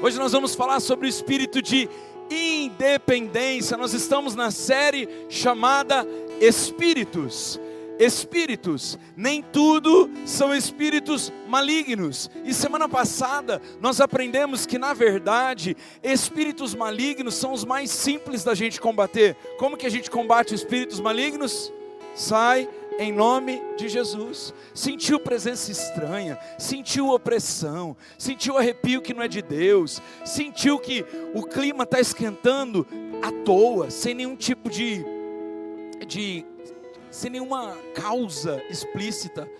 Hoje nós vamos falar sobre o espírito de independência. Nós estamos na série chamada Espíritos. Espíritos, nem tudo são espíritos malignos. E semana passada nós aprendemos que na verdade espíritos malignos são os mais simples da gente combater. Como que a gente combate espíritos malignos? Sai em nome de Jesus. Sentiu presença estranha, sentiu opressão, sentiu arrepio que não é de Deus, sentiu que o clima está esquentando à toa, sem nenhum tipo sem nenhuma causa explícita.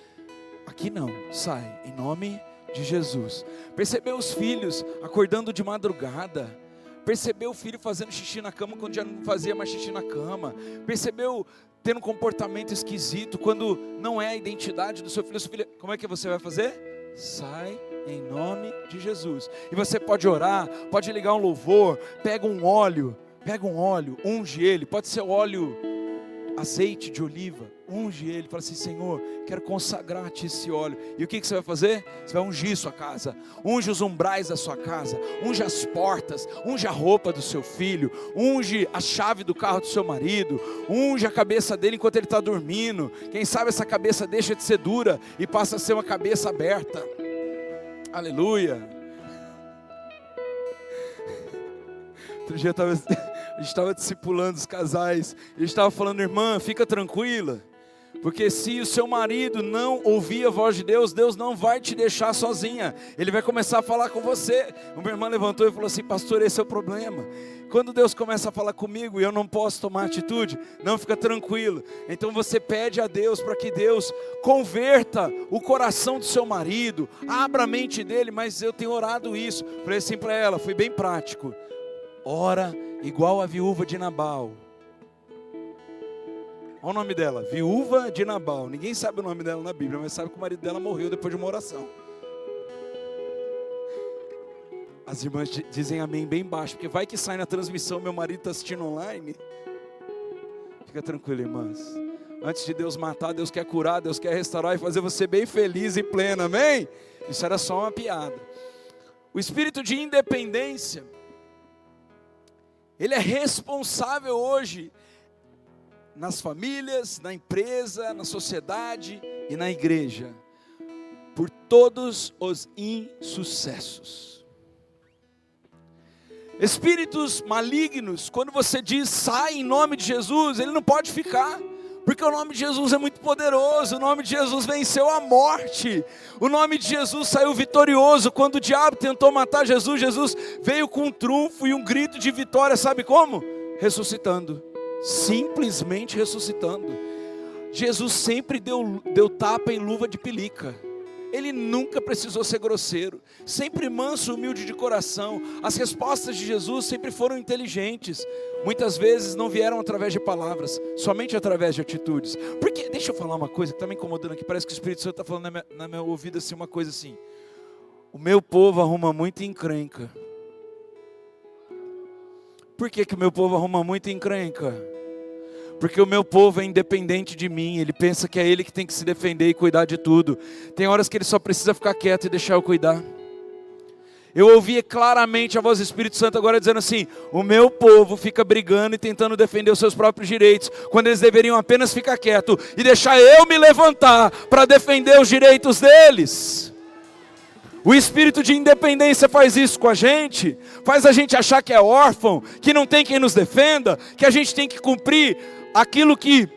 Aqui não, sai em nome de Jesus. Percebeu os filhos acordando de madrugada, percebeu o filho fazendo xixi na cama quando já não fazia mais xixi na cama, percebeu tendo um comportamento esquisito quando não é a identidade do seu filho. Seu filho, como é que você vai fazer? Sai em nome de Jesus. E você pode orar, pode ligar um louvor, pega um óleo, unge ele, pode ser óleo, azeite de oliva, unge ele, fala assim: Senhor, quero consagrar-te esse óleo. E o que você vai fazer? Você vai ungir sua casa, unge os umbrais da sua casa, unge as portas, unge a roupa do seu filho, unge a chave do carro do seu marido, unge a cabeça dele enquanto ele está dormindo. Quem sabe essa cabeça deixa de ser dura e passa a ser uma cabeça aberta. Aleluia. Outro dia a gente estava discipulando os casais, e a gente estava falando: irmã, fica tranquila, porque se o seu marido não ouvir a voz de Deus, Deus não vai te deixar sozinha, Ele vai começar a falar com você. Uma irmã levantou e falou assim: pastor, esse é o problema, quando Deus começa a falar comigo e eu não posso tomar atitude, não, fica tranquilo. Então você pede a Deus para que Deus converta o coração do seu marido, abra a mente dele. Mas eu tenho orado isso, falei assim para ela, foi bem prático: ora igual a viúva de Nabal. Olha o nome dela, viúva de Nabal. Ninguém sabe o nome dela na Bíblia, mas sabe que o marido dela morreu depois de uma oração. As irmãs dizem amém bem baixo, porque vai que sai na transmissão, meu marido está assistindo online. Fica tranquilo, irmãs. Antes de Deus matar, Deus quer curar, Deus quer restaurar e fazer você bem feliz e plena, amém? Isso era só uma piada. O espírito de independência, ele é responsável hoje nas famílias, na empresa, na sociedade e na igreja por todos os insucessos. Espíritos malignos, quando você diz sai em nome de Jesus, ele não pode ficar, porque o nome de Jesus é muito poderoso. O nome de Jesus venceu a morte. O nome de Jesus saiu vitorioso. Quando o diabo tentou matar Jesus, Jesus veio com um trunfo e um grito de vitória. Sabe como? Ressuscitando. Simplesmente ressuscitando. Jesus sempre deu tapa em luva de pelica. Ele nunca precisou ser grosseiro, sempre manso, humilde de coração. As respostas de Jesus sempre foram inteligentes. Muitas vezes não vieram através de palavras, somente através de atitudes. Porque, deixa eu falar uma coisa que está me incomodando aqui. Parece que o Espírito Santo está falando na minha ouvido assim, uma coisa assim: o meu povo arruma muita encrenca. Por que o meu povo arruma muita encrenca? Porque o meu povo é independente de mim. Ele pensa que é ele que tem que se defender e cuidar de tudo. Tem horas que ele só precisa ficar quieto e deixar eu cuidar. Eu ouvi claramente a voz do Espírito Santo agora dizendo assim: o meu povo fica brigando e tentando defender os seus próprios direitos, quando eles deveriam apenas ficar quieto e deixar eu me levantar para defender os direitos deles. O espírito de independência faz isso com a gente, faz a gente achar que é órfão, que não tem quem nos defenda, que a gente tem que cumprir aquilo que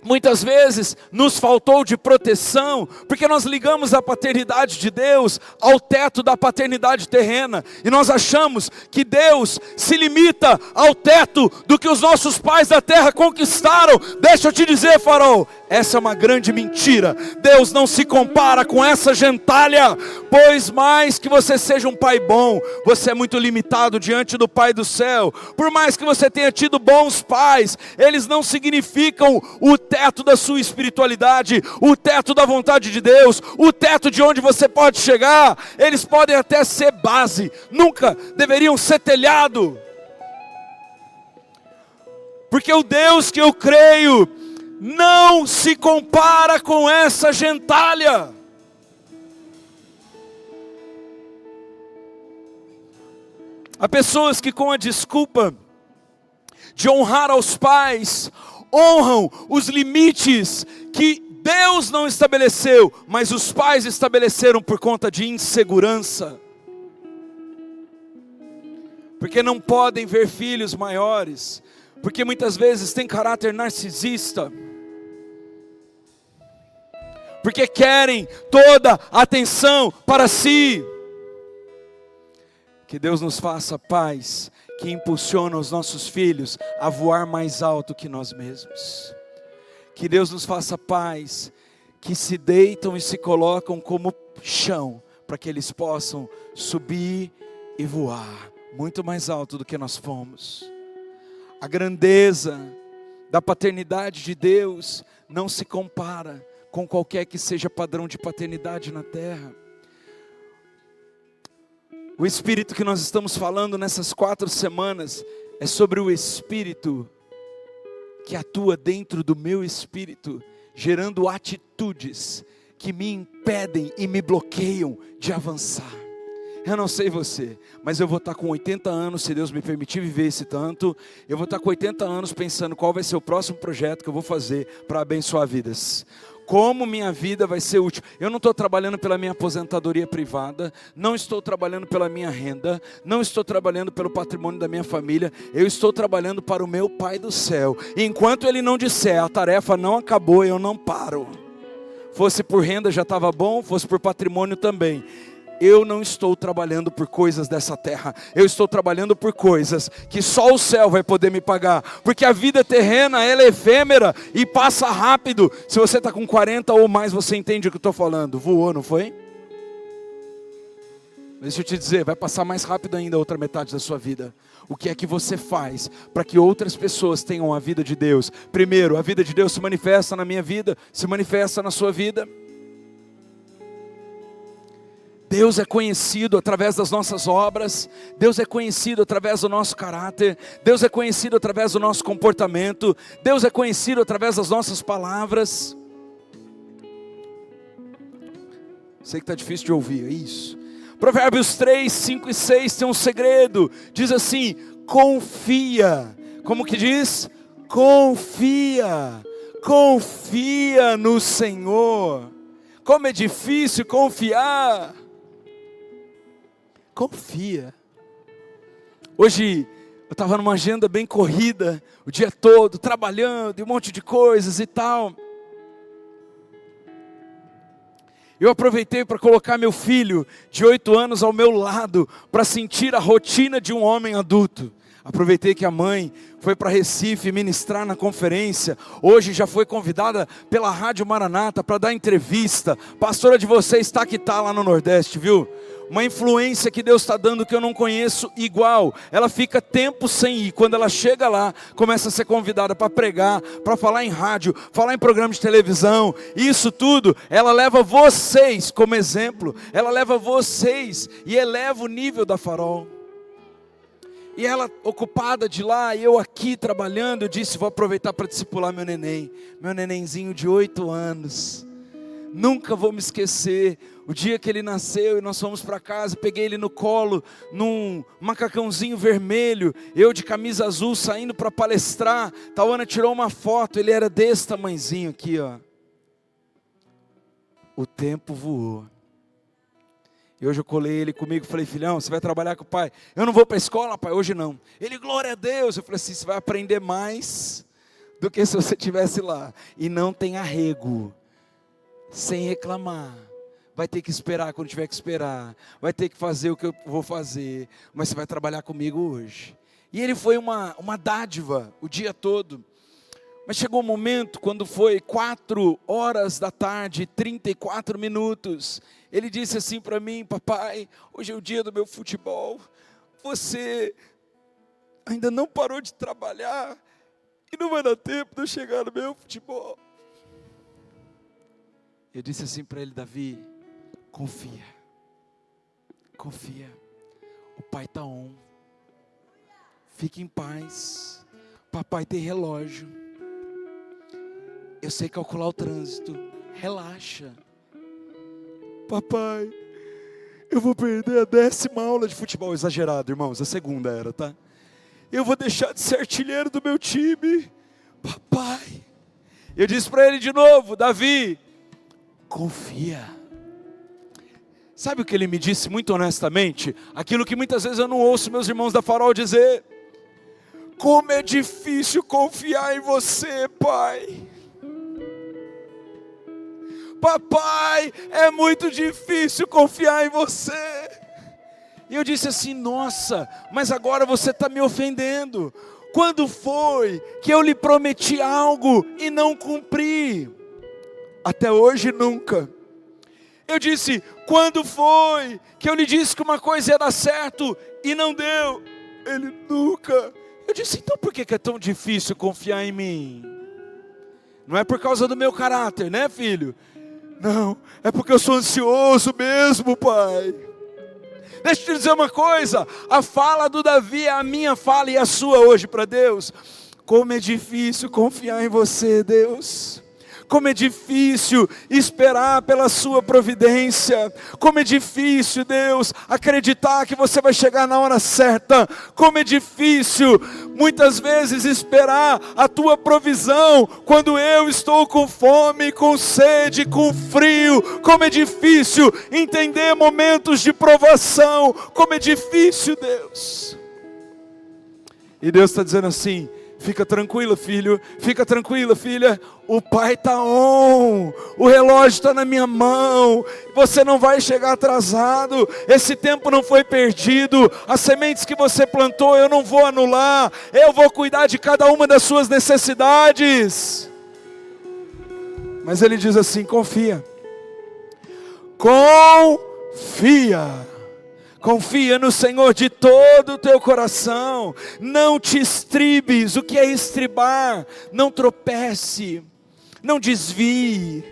muitas vezes nos faltou de proteção, porque nós ligamos a paternidade de Deus ao teto da paternidade terrena, e nós achamos que Deus se limita ao teto do que os nossos pais da terra conquistaram. Deixa eu te dizer, farol, essa é uma grande mentira. Deus não se compara com essa gentalha, pois mais que você seja um pai bom, você é muito limitado diante do Pai do céu. Por mais que você tenha tido bons pais, eles não significam o teto da sua espiritualidade, o teto da vontade de Deus, o teto de onde você pode chegar. Eles podem até ser base, nunca deveriam ser telhado. Porque o Deus que eu creio não se compara com essa gentalha. Há pessoas que com a desculpa de honrar aos pais, honram os limites que Deus não estabeleceu, mas os pais estabeleceram por conta de insegurança. Porque não podem ver filhos maiores, porque muitas vezes têm caráter narcisista, porque querem toda a atenção para si. Que Deus nos faça pais que impulsionam os nossos filhos a voar mais alto que nós mesmos. Que Deus nos faça pais que se deitam e se colocam como chão, para que eles possam subir e voar muito mais alto do que nós fomos. A grandeza da paternidade de Deus não se compara com qualquer que seja padrão de paternidade na terra. O Espírito que nós estamos falando nessas 4 semanas é sobre o Espírito que atua dentro do meu espírito, gerando atitudes que me impedem e me bloqueiam de avançar. Eu não sei você, mas eu vou estar com 80 anos, se Deus me permitir viver esse tanto, eu vou estar com 80 anos pensando qual vai ser o próximo projeto que eu vou fazer para abençoar vidas. Como minha vida vai ser útil. Eu não estou trabalhando pela minha aposentadoria privada, não estou trabalhando pela minha renda, não estou trabalhando pelo patrimônio da minha família, eu estou trabalhando para o meu Pai do céu. E enquanto Ele não disser, a tarefa não acabou, eu não paro. Fosse por renda já estava bom, fosse por patrimônio também. Eu não estou trabalhando por coisas dessa terra, eu estou trabalhando por coisas que só o céu vai poder me pagar, porque a vida terrena, ela é efêmera e passa rápido. Se você está com 40 ou mais, você entende o que eu estou falando, voou, não foi? Deixa eu te dizer, vai passar mais rápido ainda a outra metade da sua vida. O que é que você faz para que outras pessoas tenham a vida de Deus? Primeiro, a vida de Deus se manifesta na minha vida, se manifesta na sua vida. Deus é conhecido através das nossas obras, Deus é conhecido através do nosso caráter, Deus é conhecido através do nosso comportamento, Deus é conhecido através das nossas palavras. Sei que está difícil de ouvir, é isso. Provérbios 3, 5 e 6 tem um segredo, diz assim, confia. Como que diz? Confia, confia no Senhor. Como é difícil confiar. Confia. Hoje eu estava numa agenda bem corrida, o dia todo, trabalhando, e um monte de coisas e tal. Eu aproveitei para colocar meu filho de 8 anos ao meu lado, para sentir a rotina de um homem adulto. Aproveitei que a mãe foi para Recife ministrar na conferência. Hoje já foi convidada pela Rádio Maranata para dar entrevista. Pastora de vocês está que está lá no Nordeste, viu? Uma influência que Deus está dando que eu não conheço igual. Ela fica tempo sem ir. Quando ela chega lá, começa a ser convidada para pregar, para falar em rádio, falar em programa de televisão. Isso tudo, ela leva vocês como exemplo. Ela leva vocês e eleva o nível da Farol. E ela ocupada de lá, e eu aqui trabalhando, eu disse, vou aproveitar para discipular meu nenenzinho de 8 anos. Nunca vou me esquecer, o dia que ele nasceu e nós fomos para casa, peguei ele no colo, num macacãozinho vermelho, eu de camisa azul saindo para palestrar. Tawana tirou uma foto, ele era desse tamanhozinho aqui, ó. O tempo voou. E hoje eu colei ele comigo, falei, filhão, você vai trabalhar com o pai? Eu não vou para a escola, pai, hoje não. Ele, glória a Deus. Eu falei assim, você vai aprender mais do que se você estivesse lá. E não tem arrego, sem reclamar. Vai ter que esperar quando tiver que esperar. Vai ter que fazer o que eu vou fazer. Mas você vai trabalhar comigo hoje. E ele foi uma dádiva o dia todo. Mas chegou um momento, quando foi 4 horas da tarde, 34 minutos, ele disse assim para mim, papai, hoje é o dia do meu futebol, você ainda não parou de trabalhar, e não vai dar tempo de eu chegar no meu futebol. Eu disse assim para ele, Davi, confia, o pai está on, fique em paz, papai tem relógio. Eu sei calcular o trânsito. Relaxa. Papai, eu vou perder a 10ª aula de futebol. Exagerado, irmãos, a 2ª era, tá? Eu vou deixar de ser artilheiro do meu time. Papai. Eu disse para ele de novo: Davi, confia. Sabe o que ele me disse muito honestamente? Aquilo que muitas vezes eu não ouço meus irmãos da Farol dizer: como é difícil confiar em você, pai. Papai, é muito difícil confiar em você. E eu disse assim: nossa, mas agora você está me ofendendo. Quando foi que eu lhe prometi algo e não cumpri? Até hoje nunca. Eu disse: quando foi que eu lhe disse que uma coisa ia dar certo e não deu? Ele: nunca. Eu disse: então por que é tão difícil confiar em mim? Não é por causa do meu caráter, né, filho? Não, é porque eu sou ansioso mesmo, pai. Deixa eu te dizer uma coisa, a fala do Davi é a minha fala e a sua hoje para Deus. Como é difícil confiar em você, Deus. Como é difícil esperar pela sua providência. Como é difícil, Deus, acreditar que você vai chegar na hora certa. Como é difícil, muitas vezes, esperar a tua provisão quando eu estou com fome, com sede, com frio. Como é difícil entender momentos de provação. Como é difícil, Deus. E Deus está dizendo assim: fica tranquilo, filho, fica tranquila, filha, o pai está on, o relógio está na minha mão, você não vai chegar atrasado, esse tempo não foi perdido, as sementes que você plantou eu não vou anular, eu vou cuidar de cada uma das suas necessidades. Mas ele diz assim: confia, confia. Confia no Senhor de todo o teu coração. Não te estribes. O que é estribar? Não tropece. Não desvie.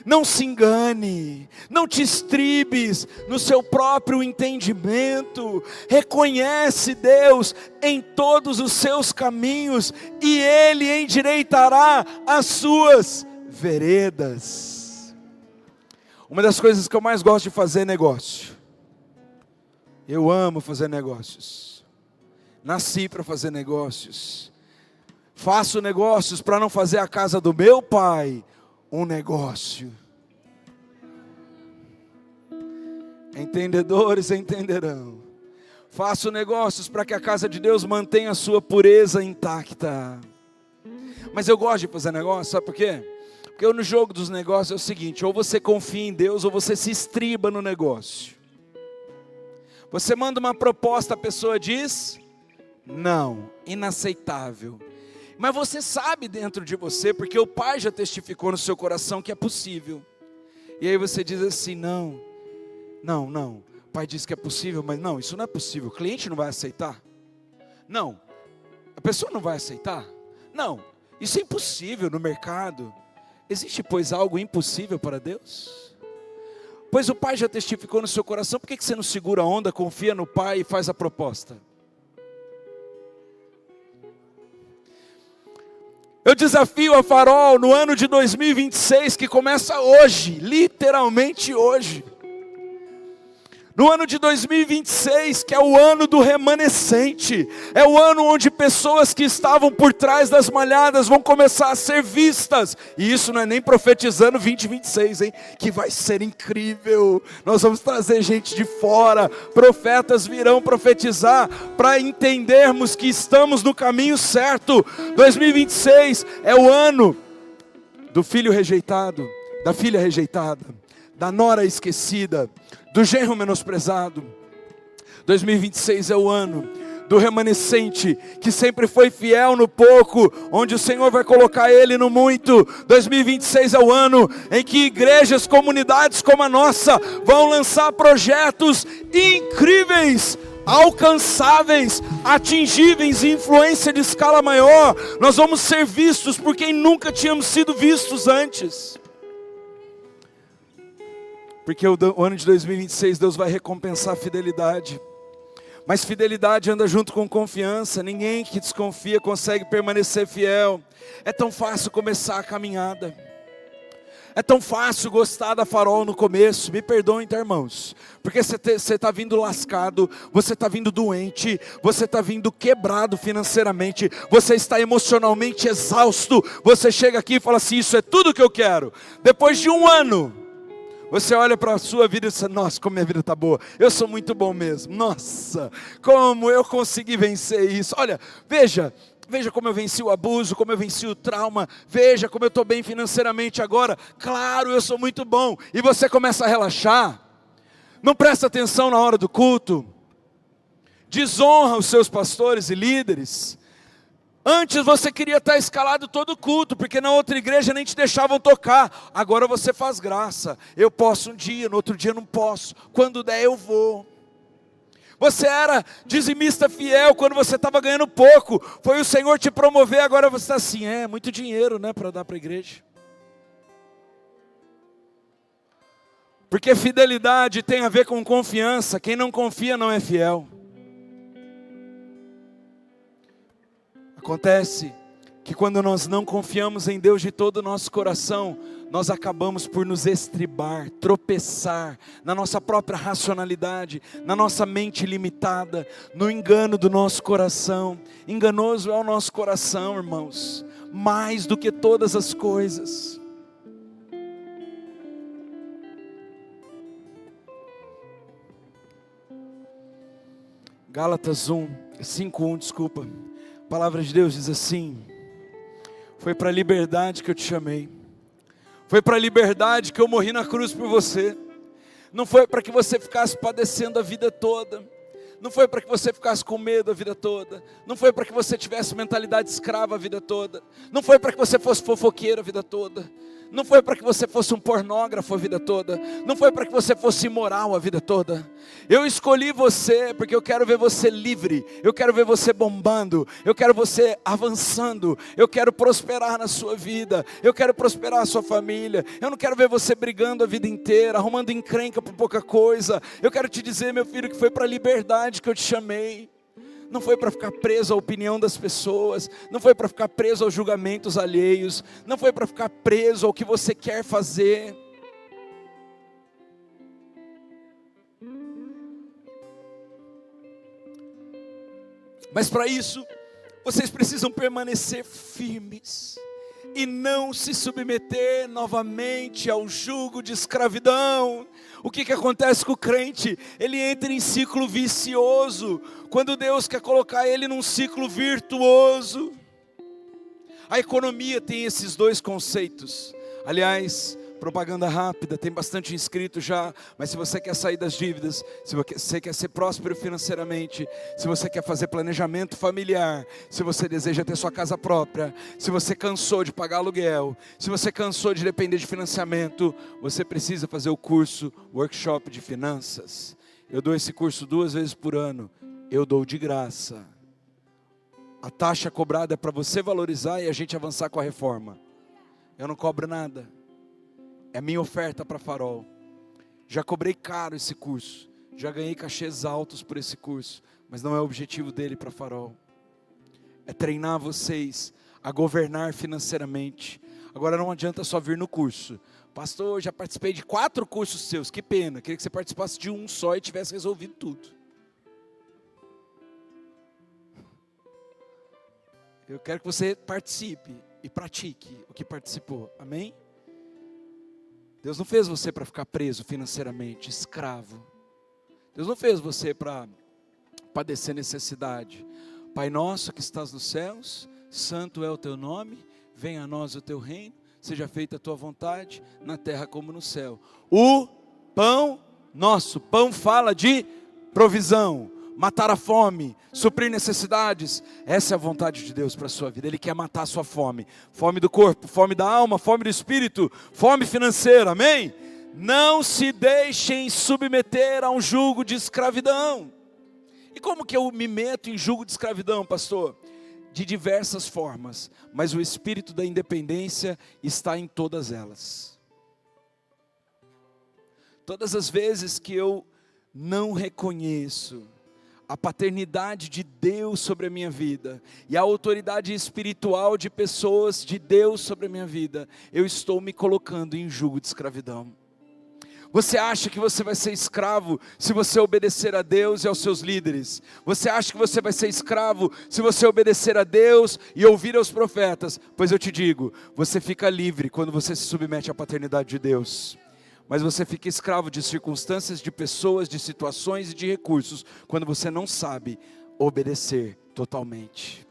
Não se engane. Não te estribes no seu próprio entendimento. Reconhece Deus em todos os seus caminhos e Ele endireitará as suas veredas. Uma das coisas que eu mais gosto de fazer é negócio. Eu amo fazer negócios. Nasci para fazer negócios. Faço negócios para não fazer a casa do meu pai um negócio. Entendedores entenderão. Faço negócios para que a casa de Deus mantenha a sua pureza intacta. Mas eu gosto de fazer negócio, sabe por quê? Porque no jogo dos negócios é o seguinte: ou você confia em Deus ou você se estriba no negócio. Você manda uma proposta, a pessoa diz: não, inaceitável. Mas você sabe dentro de você, porque o pai já testificou no seu coração que é possível. E aí você diz assim: não, o pai disse que é possível, mas não, isso não é possível, o cliente não vai aceitar. Não, a pessoa não vai aceitar. Não, isso é impossível no mercado. Existe, pois, algo impossível para Deus? Pois o pai já testificou no seu coração, por que você não segura a onda, confia no pai e faz a proposta? Eu desafio a Farol no ano de 2026, que começa hoje, literalmente hoje. No ano de 2026, que é o ano do remanescente, é o ano onde pessoas que estavam por trás das malhadas vão começar a ser vistas. E isso não é nem profetizando 2026, hein? Que vai ser incrível. Nós vamos trazer gente de fora, profetas virão profetizar, para entendermos que estamos no caminho certo. 2026 é o ano do filho rejeitado, da filha rejeitada, da nora esquecida, do genro menosprezado. 2026 é o ano do remanescente, que sempre foi fiel no pouco, onde o Senhor vai colocar ele no muito. 2026 é o ano em que igrejas, comunidades como a nossa, vão lançar projetos incríveis, alcançáveis, atingíveis e influência de escala maior. Nós vamos ser vistos por quem nunca tínhamos sido vistos antes. Porque o ano de 2026 Deus vai recompensar a fidelidade. Mas fidelidade anda junto com confiança. Ninguém que desconfia consegue permanecer fiel. É tão fácil começar a caminhada. É tão fácil gostar da Farol no começo, me perdoem, tá, irmãos? Porque você está vindo lascado, você está vindo doente, você está vindo quebrado financeiramente, você está emocionalmente exausto, você chega aqui e fala assim, isso é tudo que eu quero. Depois de um ano, você olha para a sua vida e diz, nossa, como minha vida está boa, eu sou muito bom mesmo, nossa, como eu consegui vencer isso. Olha, veja como eu venci o abuso, como eu venci o trauma, veja como eu estou bem financeiramente agora, claro, eu sou muito bom. E você começa a relaxar, não presta atenção na hora do culto, desonra os seus pastores e líderes. Antes você queria estar escalado todo culto, porque na outra igreja nem te deixavam tocar. Agora você faz graça. Eu posso um dia, no outro dia não posso. Quando der eu vou. Você era dizimista fiel quando você estava ganhando pouco. Foi o Senhor te promover, agora você está assim, muito dinheiro, né, para dar para a igreja. Porque fidelidade tem a ver com confiança. Quem não confia não é fiel. Acontece que quando nós não confiamos em Deus de todo o nosso coração, nós acabamos por nos estribar, tropeçar na nossa própria racionalidade, na nossa mente limitada, no engano do nosso coração. Enganoso é o nosso coração, irmãos, mais do que todas as coisas. Gálatas 5:1, desculpa. A palavra de Deus diz assim: foi para a liberdade que eu te chamei, foi para a liberdade que eu morri na cruz por você. Não foi para que você ficasse padecendo a vida toda, não foi para que você ficasse com medo a vida toda, não foi para que você tivesse mentalidade escrava a vida toda, não foi para que você fosse fofoqueiro a vida toda, não foi para que você fosse um pornógrafo a vida toda, não foi para que você fosse imoral a vida toda. Eu escolhi você porque eu quero ver você livre, eu quero ver você bombando, eu quero você avançando, eu quero prosperar na sua vida, eu quero prosperar a sua família. Eu não quero ver você brigando a vida inteira, arrumando encrenca por pouca coisa. Eu quero te dizer, meu filho, que foi para a liberdade que eu te chamei. Não foi para ficar preso à opinião das pessoas, não foi para ficar preso aos julgamentos alheios, não foi para ficar preso ao que você quer fazer. Mas para isso, vocês precisam permanecer firmes e não se submeter novamente ao jugo de escravidão. O que acontece com o crente? Ele entra em ciclo vicioso, quando Deus quer colocar ele num ciclo virtuoso. A economia tem esses dois conceitos. Aliás, propaganda rápida, tem bastante inscrito já, mas se você quer sair das dívidas, se você quer ser próspero financeiramente, se você quer fazer planejamento familiar, se você deseja ter sua casa própria, se você cansou de pagar aluguel, se você cansou de depender de financiamento, você precisa fazer o curso Workshop de Finanças. Eu dou esse curso 2 vezes por ano, eu dou de graça. A taxa cobrada é para você valorizar e a gente avançar com a reforma. Eu não cobro nada. É minha oferta para Farol. Já cobrei caro esse curso, já ganhei cachês altos por esse curso, mas não é o objetivo dele para Farol. É treinar vocês a governar financeiramente. Agora não adianta só vir no curso. Pastor, já participei de 4 cursos seus, que pena, queria que você participasse de um só e tivesse resolvido tudo. Eu quero que você participe e pratique o que participou, amém? Deus não fez você para ficar preso financeiramente, escravo. Deus não fez você para padecer necessidade. Pai nosso que estás nos céus, santo é o teu nome, venha a nós o teu reino, seja feita a tua vontade, na terra como no céu. O pão nosso, pão fala de provisão, matar a fome, suprir necessidades. Essa é a vontade de Deus para a sua vida. Ele quer matar a sua fome. Fome do corpo, fome da alma, fome do espírito, fome financeira, amém? Não se deixem submeter a um jugo de escravidão. E como que eu me meto em jugo de escravidão, pastor? De diversas formas, mas o espírito da independência está em todas elas. Todas as vezes que eu não reconheço a paternidade de Deus sobre a minha vida e a autoridade espiritual de pessoas de Deus sobre a minha vida, eu estou me colocando em jugo de escravidão. Você acha que você vai ser escravo se você obedecer a Deus e aos seus líderes? Você acha que você vai ser escravo se você obedecer a Deus e ouvir aos profetas? Pois eu te digo, você fica livre quando você se submete à paternidade de Deus. Mas você fica escravo de circunstâncias, de pessoas, de situações e de recursos, quando você não sabe obedecer totalmente.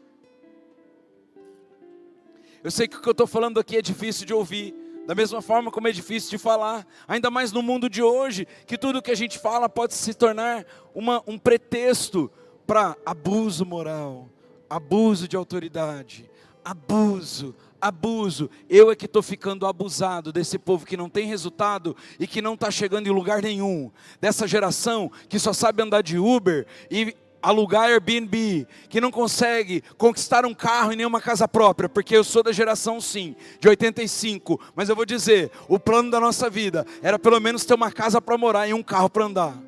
Eu sei que o que eu estou falando aqui é difícil de ouvir, da mesma forma como é difícil de falar, ainda mais no mundo de hoje, que tudo que a gente fala pode se tornar um pretexto para abuso moral, abuso de autoridade, abuso. Eu é que estou ficando abusado desse povo que não tem resultado e que não está chegando em lugar nenhum, dessa geração que só sabe andar de Uber e alugar Airbnb, que não consegue conquistar um carro e nem uma casa própria, porque eu sou da geração sim, de 85, mas eu vou dizer, o plano da nossa vida era pelo menos ter uma casa para morar e um carro para andar.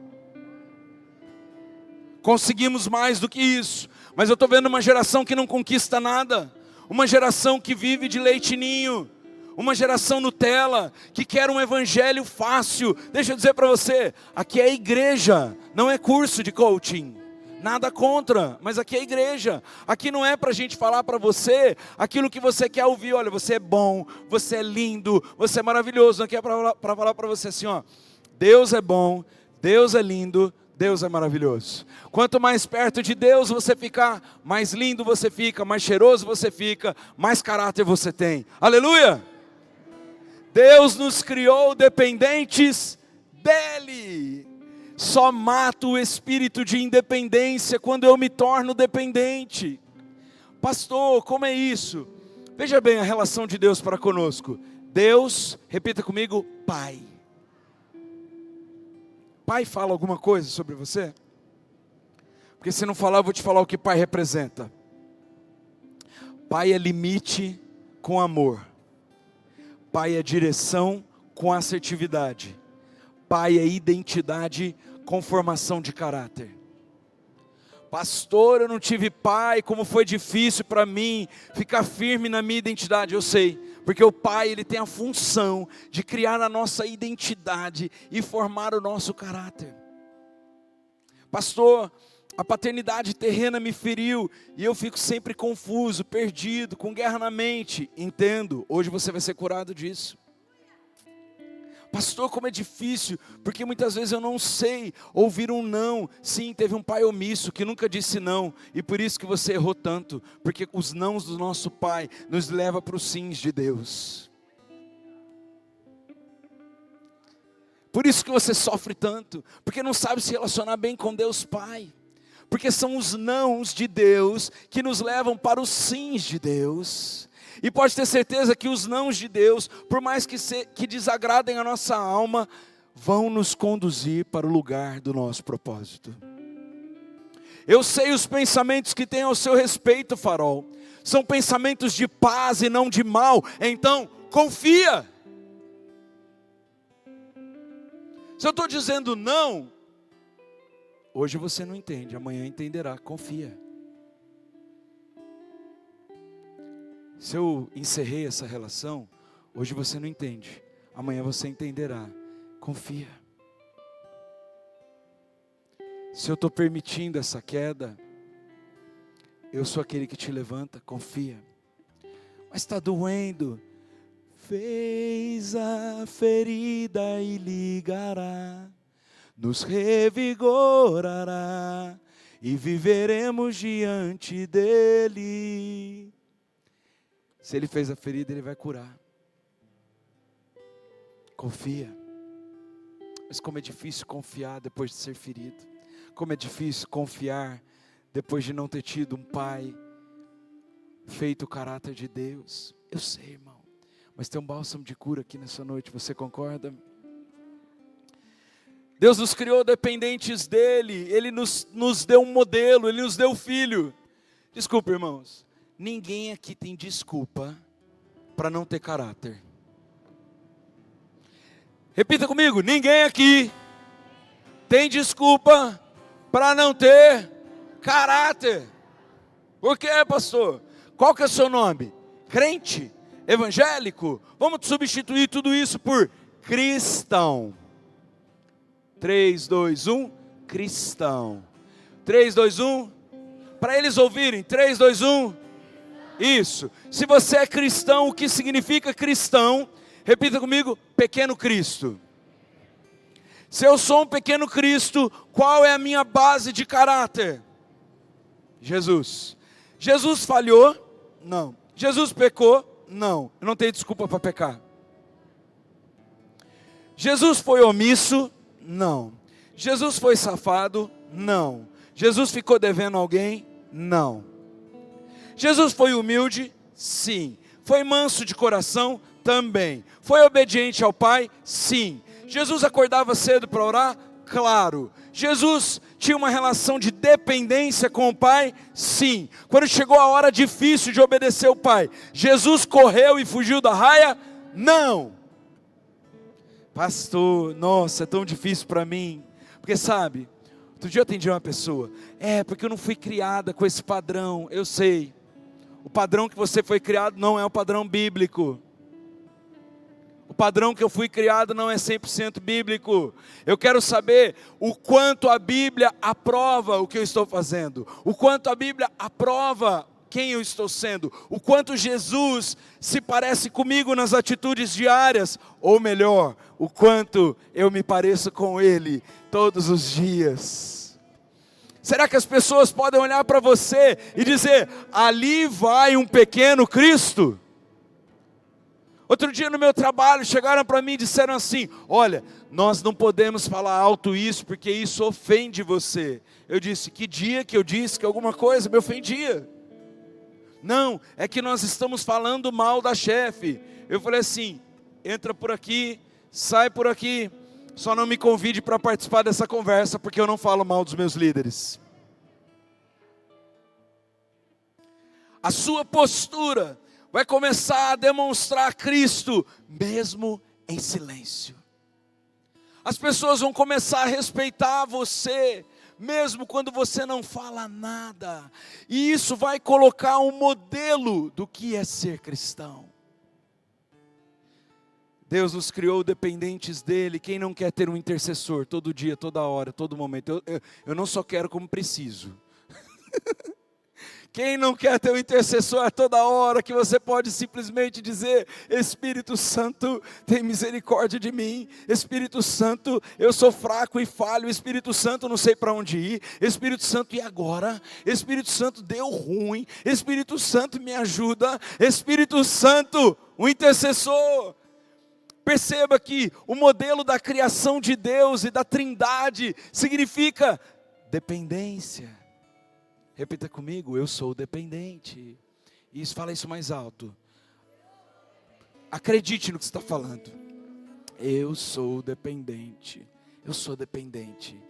Conseguimos mais do que isso, mas eu estou vendo uma geração que não conquista nada, uma geração que vive de leite ninho, uma geração Nutella, que quer um evangelho fácil. Deixa eu dizer para você, aqui é igreja, não é curso de coaching. Nada contra, mas aqui é igreja. Aqui não é para a gente falar para você aquilo que você quer ouvir. Olha, você é bom, você é lindo, você é maravilhoso. Aqui é para falar para você assim, ó, Deus é bom, Deus é lindo, Deus é maravilhoso. Quanto mais perto de Deus você ficar, mais lindo você fica, mais cheiroso você fica, mais caráter você tem. Aleluia! Deus nos criou dependentes dEle. Só mato o espírito de independência quando eu me torno dependente. Pastor, como é isso? Veja bem a relação de Deus para conosco. Deus, repita comigo, Pai. Pai fala alguma coisa sobre você? Porque se não falar, eu vou te falar o que Pai representa. Pai é limite com amor. Pai é direção com assertividade. Pai é identidade com formação de caráter. Pastor, eu não tive pai, como foi difícil para mim ficar firme na minha identidade. Eu sei, porque o pai ele tem a função de criar a nossa identidade e formar o nosso caráter. Pastor, a paternidade terrena me feriu e eu fico sempre confuso, perdido, com guerra na mente. Entendo, hoje você vai ser curado disso. Pastor, como é difícil, porque muitas vezes eu não sei ouvir um não. Sim, teve um pai omisso que nunca disse não, e por isso que você errou tanto, porque os nãos do nosso pai nos leva para os sims de Deus. Por isso que você sofre tanto, porque não sabe se relacionar bem com Deus Pai, porque são os nãos de Deus que nos levam para os sims de Deus. E pode ter certeza que os nãos de Deus, por mais que desagradem a nossa alma, vão nos conduzir para o lugar do nosso propósito. Eu sei os pensamentos que têm ao seu respeito, Farol. São pensamentos de paz e não de mal. Então, confia. Se eu estou dizendo não, hoje você não entende, amanhã entenderá. Confia. Se eu encerrei essa relação, hoje você não entende, amanhã você entenderá. Confia. Se eu estou permitindo essa queda, eu sou aquele que te levanta, confia. Mas está doendo. Fez a ferida e ligará, nos revigorará e viveremos diante dele. Se ele fez a ferida, ele vai curar. Confia. Mas como é difícil confiar depois de ser ferido. Como é difícil confiar depois de não ter tido um pai feito o caráter de Deus. Eu sei, irmão. Mas tem um bálsamo de cura aqui nessa noite, você concorda? Deus nos criou dependentes dEle. Ele nos deu um modelo, Ele nos deu um filho. Desculpa, irmãos. Ninguém aqui tem desculpa para não ter caráter. Repita comigo, ninguém aqui tem desculpa para não ter Caráter. Por quê, pastor? Qual que é o seu nome? Crente? Evangélico? Vamos substituir tudo isso por cristão. 3, 2, 1, cristão. 3, 2, 1. Para eles ouvirem, 3, 2, 1. Isso. Se você é cristão, o que significa cristão? Repita comigo, pequeno Cristo. Se eu sou um pequeno Cristo, qual é a minha base de caráter? Jesus. Jesus falhou? Não. Jesus pecou? Não. Eu não tenho desculpa para pecar. Jesus foi omisso? Não. Jesus foi safado? Não. Jesus ficou devendo alguém? Não. Jesus foi humilde? Sim. Foi manso de coração? Também. Foi obediente ao Pai? Sim. Jesus acordava cedo para orar? Claro. Jesus tinha uma relação de dependência com o Pai? Sim. Quando chegou a hora difícil de obedecer o Pai, Jesus correu e fugiu da raia? Não. Pastor, nossa, é tão difícil para mim. Porque sabe, outro dia eu atendi uma pessoa. Porque eu não fui criada com esse padrão. Eu sei. O padrão que você foi criado não é o padrão bíblico. O padrão que eu fui criado não é 100% bíblico. Eu quero saber o quanto a Bíblia aprova o que eu estou fazendo. O quanto a Bíblia aprova quem eu estou sendo. O quanto Jesus se parece comigo nas atitudes diárias. Ou melhor, o quanto eu me pareço com Ele todos os dias. Será que as pessoas podem olhar para você e dizer, ali vai um pequeno Cristo? Outro dia no meu trabalho, chegaram para mim e disseram assim, olha, nós não podemos falar alto isso, porque isso ofende você. Eu disse, que dia que eu disse que alguma coisa me ofendia? Não, é que nós estamos falando mal da chefe. Eu falei assim, entra por aqui, sai por aqui, só não me convide para participar dessa conversa, porque eu não falo mal dos meus líderes. A sua postura vai começar a demonstrar Cristo, mesmo em silêncio. As pessoas vão começar a respeitar você, mesmo quando você não fala nada. E isso vai colocar um modelo do que é ser cristão. Deus nos criou dependentes dEle. Quem não quer ter um intercessor todo dia, toda hora, todo momento? Eu não só quero como preciso. Quem não quer ter um intercessor a toda hora, que você pode simplesmente dizer, Espírito Santo, tem misericórdia de mim. Espírito Santo, eu sou fraco e falho. Espírito Santo, não sei para onde ir. Espírito Santo, e agora? Espírito Santo, deu ruim. Espírito Santo, me ajuda. Espírito Santo, o intercessor. Perceba que o modelo da criação de Deus e da Trindade significa dependência. Repita comigo, eu sou dependente. Isso, fala isso mais alto. Acredite no que você está falando. Eu sou dependente. Eu sou dependente.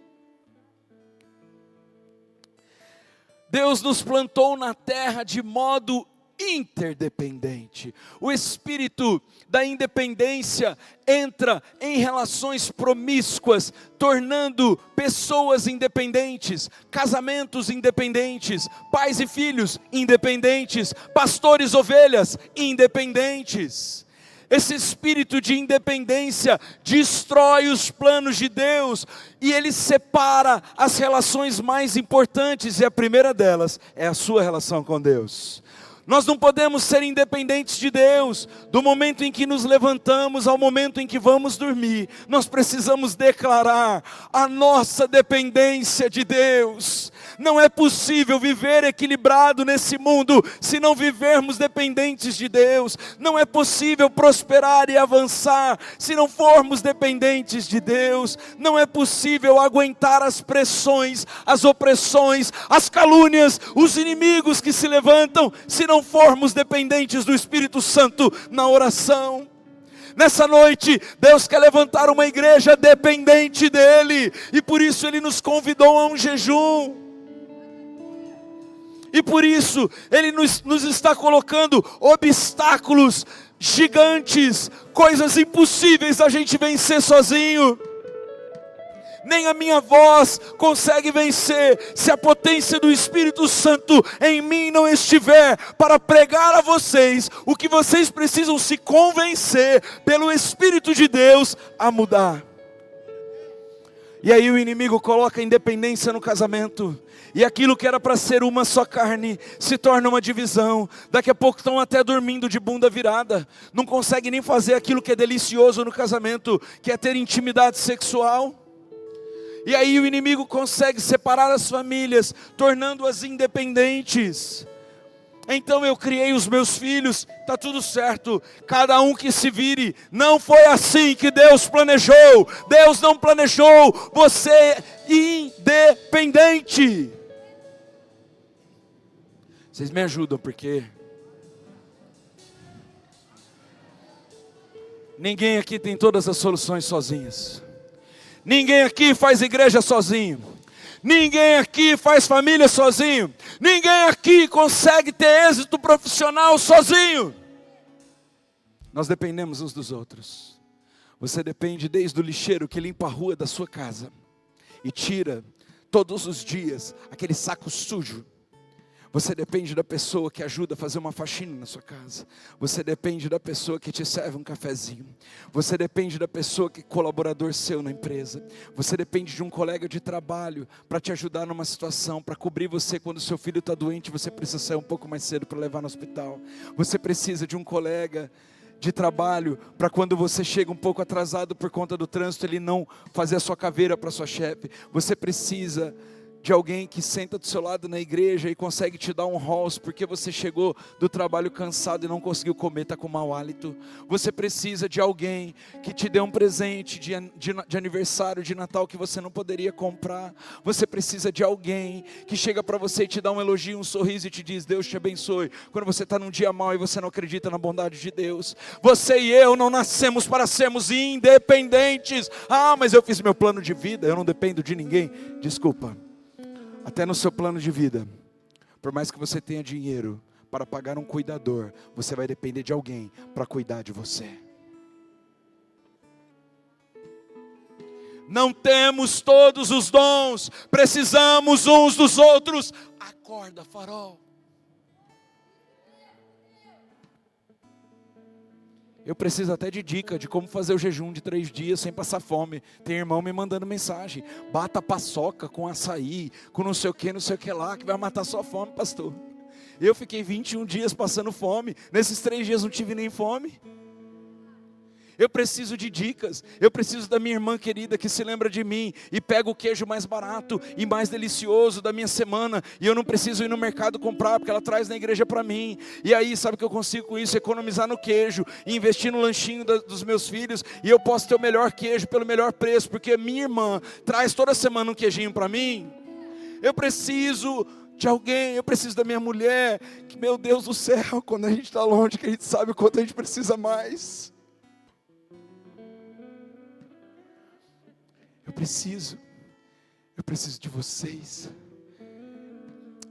Deus nos plantou na terra de modo interdependente. O espírito da independência entra em relações promíscuas, tornando pessoas independentes, casamentos independentes, pais e filhos independentes, pastores, ovelhas independentes. Esse espírito de independência destrói os planos de Deus e ele separa as relações mais importantes, e a primeira delas é a sua relação com Deus. Nós não podemos ser independentes de Deus. Do momento em que nos levantamos ao momento em que vamos dormir, nós precisamos declarar a nossa dependência de Deus. Não é possível viver equilibrado nesse mundo se não vivermos dependentes de Deus. Não é possível prosperar e avançar se não formos dependentes de Deus. Não é possível aguentar as pressões, as opressões, as calúnias, os inimigos que se levantam se não formos dependentes do Espírito Santo na oração. Nessa noite, Deus quer levantar uma igreja dependente dEle, e por isso Ele nos convidou a um jejum. E por isso, Ele nos está colocando obstáculos gigantes, coisas impossíveis da gente vencer sozinho. nem a minha voz consegue vencer, se a potência do Espírito Santo em mim não estiver para pregar a vocês o que vocês precisam se convencer pelo Espírito de Deus a mudar. E aí o inimigo coloca a independência no casamento, e aquilo que era para ser uma só carne, se torna uma divisão. Daqui a pouco estão até dormindo de bunda virada, não conseguem nem fazer aquilo que é delicioso no casamento, que é ter intimidade sexual. E aí o inimigo consegue separar as famílias, tornando-as independentes. Então eu criei os meus filhos, está tudo certo, cada um que se vire. Não foi assim que Deus planejou. Deus não planejou você independente. Vocês me ajudam, porque ninguém aqui tem todas as soluções sozinhos. Ninguém aqui faz igreja sozinho. Ninguém aqui faz família sozinho. Ninguém aqui consegue ter êxito profissional sozinho. Nós dependemos uns dos outros. Você depende desde o lixeiro que limpa a rua da sua casa e tira todos os dias aquele saco sujo. Você depende da pessoa que ajuda a fazer uma faxina na sua casa. Você depende da pessoa que te serve um cafezinho. Você depende da pessoa que é colaborador seu na empresa. Você depende de um colega de trabalho para te ajudar numa situação, para cobrir você quando seu filho está doente, você precisa sair um pouco mais cedo para levar no hospital. Você precisa de um colega de trabalho para quando você chega um pouco atrasado por conta do trânsito, ele não fazer a sua caveira para sua chefe. Você precisa de alguém que senta do seu lado na igreja e consegue te dar um halls porque você chegou do trabalho cansado e não conseguiu comer, está com mau hálito. Você precisa de alguém que te dê um presente de aniversário, de Natal, que você não poderia comprar. Você precisa de alguém que chega para você e te dá um elogio, um sorriso e te diz: Deus te abençoe, quando você está num dia mau e você não acredita na bondade de Deus. Você e eu não nascemos para sermos independentes. Mas eu fiz meu plano de vida, eu não dependo de ninguém. Desculpa. Até no seu plano de vida, por mais que você tenha dinheiro para pagar um cuidador, você vai depender de alguém para cuidar de você. Não temos todos os dons, precisamos uns dos outros. Acorda, farol. Eu preciso até de dica de como fazer o jejum de 3 dias sem passar fome. Tem irmão me mandando mensagem: bata paçoca com açaí, com não sei o que lá, que vai matar sua fome, pastor. Eu fiquei 21 dias passando fome. Nesses 3 dias não tive nem fome. Eu preciso de dicas. Eu preciso da minha irmã querida que se lembra de mim e pega o queijo mais barato e mais delicioso da minha semana, e eu não preciso ir no mercado comprar, porque ela traz na igreja para mim. E aí sabe o que eu consigo com isso? Economizar no queijo e investir no lanchinho dos meus filhos, e eu posso ter o melhor queijo pelo melhor preço, porque minha irmã traz toda semana um queijinho para mim. Eu preciso de alguém, eu preciso da minha mulher, que, meu Deus do céu, quando a gente está longe, que a gente sabe o quanto a gente precisa mais. Eu preciso de vocês.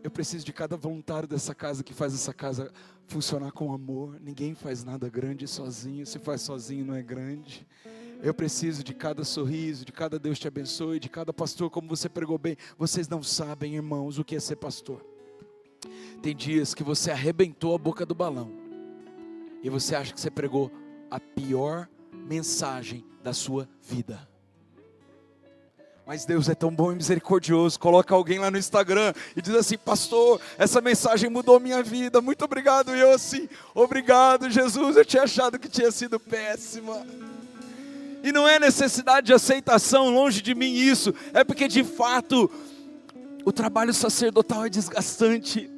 Eu preciso de cada voluntário dessa casa que faz essa casa funcionar com amor. Ninguém faz nada grande sozinho. Se faz sozinho não é grande. Eu preciso de cada sorriso, de cada Deus te abençoe, de cada pastor, como você pregou bem. Vocês não sabem, irmãos, o que é ser pastor. Tem dias que você arrebentou a boca do balão e você acha que você pregou a pior mensagem da sua vida. Mas Deus é tão bom e misericordioso, coloca alguém lá no Instagram e diz assim: pastor, essa mensagem mudou minha vida, muito obrigado. E eu assim: obrigado Jesus, eu tinha achado que tinha sido péssima. E não é necessidade de aceitação, longe de mim isso, é porque de fato o trabalho sacerdotal é desgastante.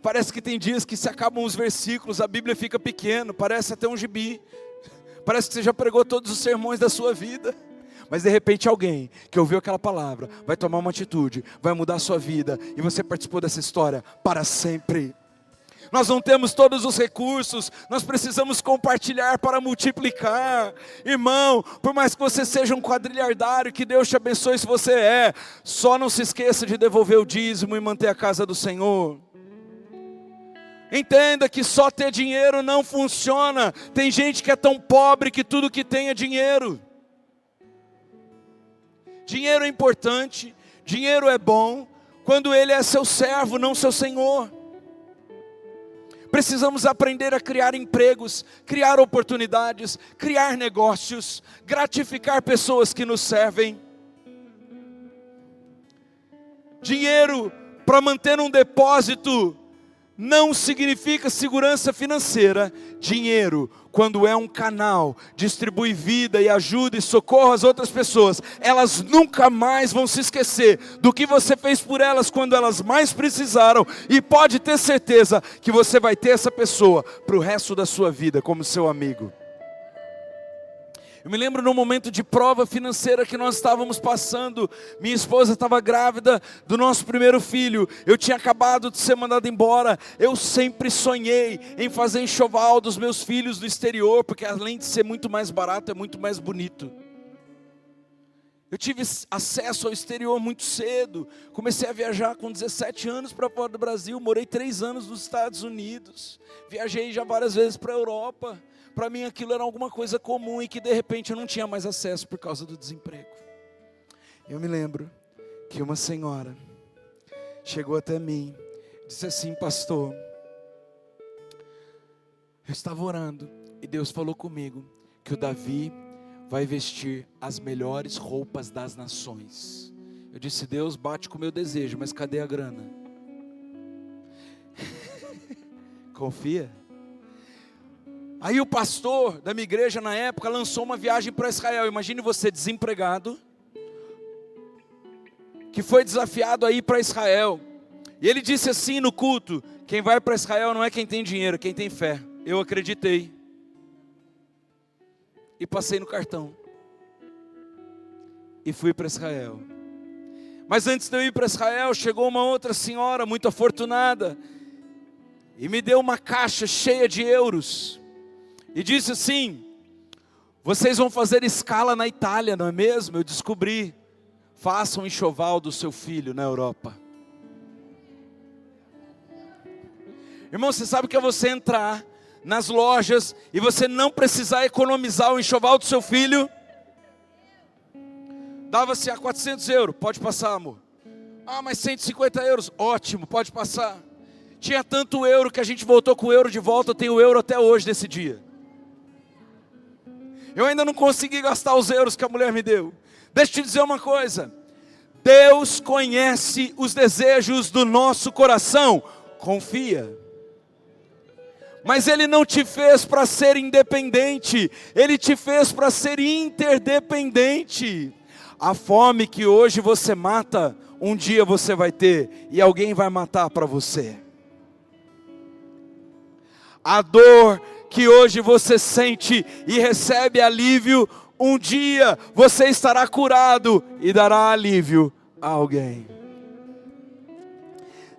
Parece que tem dias que se acabam os versículos, a Bíblia fica pequena, parece até um gibi, parece que você já pregou todos os sermões da sua vida. Mas de repente alguém que ouviu aquela palavra vai tomar uma atitude, vai mudar a sua vida, e você participou dessa história para sempre. Nós não temos todos os recursos, nós precisamos compartilhar para multiplicar. Irmão, por mais que você seja um quadrilhardário, que Deus te abençoe se você é, só não se esqueça de devolver o dízimo e manter a casa do Senhor. Entenda que só ter dinheiro não funciona. Tem gente que é tão pobre que tudo que tem é dinheiro. Dinheiro é importante, dinheiro é bom, quando ele é seu servo, não seu senhor. Precisamos aprender a criar empregos, criar oportunidades, criar negócios, gratificar pessoas que nos servem. Dinheiro para manter um depósito não significa segurança financeira. Dinheiro, quando é um canal, distribui vida e ajuda e socorro às outras pessoas. Elas nunca mais vão se esquecer do que você fez por elas quando elas mais precisaram. E pode ter certeza que você vai ter essa pessoa para o resto da sua vida como seu amigo. Eu me lembro num momento de prova financeira que nós estávamos passando. Minha esposa estava grávida do nosso primeiro filho. Eu tinha acabado de ser mandado embora. Eu sempre sonhei em fazer enxoval dos meus filhos no exterior, porque além de ser muito mais barato, é muito mais bonito. Eu tive acesso ao exterior muito cedo. Comecei a viajar com 17 anos para fora do Brasil. Morei 3 anos nos Estados Unidos. Viajei já várias vezes para a Europa. Para mim aquilo era alguma coisa comum e que de repente eu não tinha mais acesso por causa do desemprego. Eu me lembro que uma senhora chegou até mim, disse assim: pastor, eu estava orando e Deus falou comigo que o Davi vai vestir as melhores roupas das nações. Eu disse: Deus, bate com o meu desejo, mas cadê a grana? Confia. Aí o pastor da minha igreja na época lançou uma viagem para Israel. Imagine você desempregado, que foi desafiado a ir para Israel. E ele disse assim no culto: quem vai para Israel não é quem tem dinheiro, é quem tem fé. Eu acreditei. E passei no cartão. E fui para Israel. Mas antes de eu ir para Israel, chegou uma outra senhora muito afortunada. E me deu uma caixa cheia de euros. E disse assim: vocês vão fazer escala na Itália, não é mesmo? Eu descobri. Façam um enxoval do seu filho na Europa. Irmão, você sabe o que é você entrar nas lojas e você não precisar economizar o enxoval do seu filho? Dava-se a 400 euros, pode passar, amor. Ah, mas 150 euros, ótimo, pode passar. Tinha tanto euro que a gente voltou com o euro de volta. Eu tenho euro até hoje desse dia. Eu ainda não consegui gastar os euros que a mulher me deu. Deixa eu te dizer uma coisa. Deus conhece os desejos do nosso coração. Confia. Mas Ele não te fez para ser independente. Ele te fez para ser interdependente. A fome que hoje você mata, um dia você vai ter. E alguém vai matar para você. A dor que hoje você sente e recebe alívio, um dia você estará curado e dará alívio a alguém.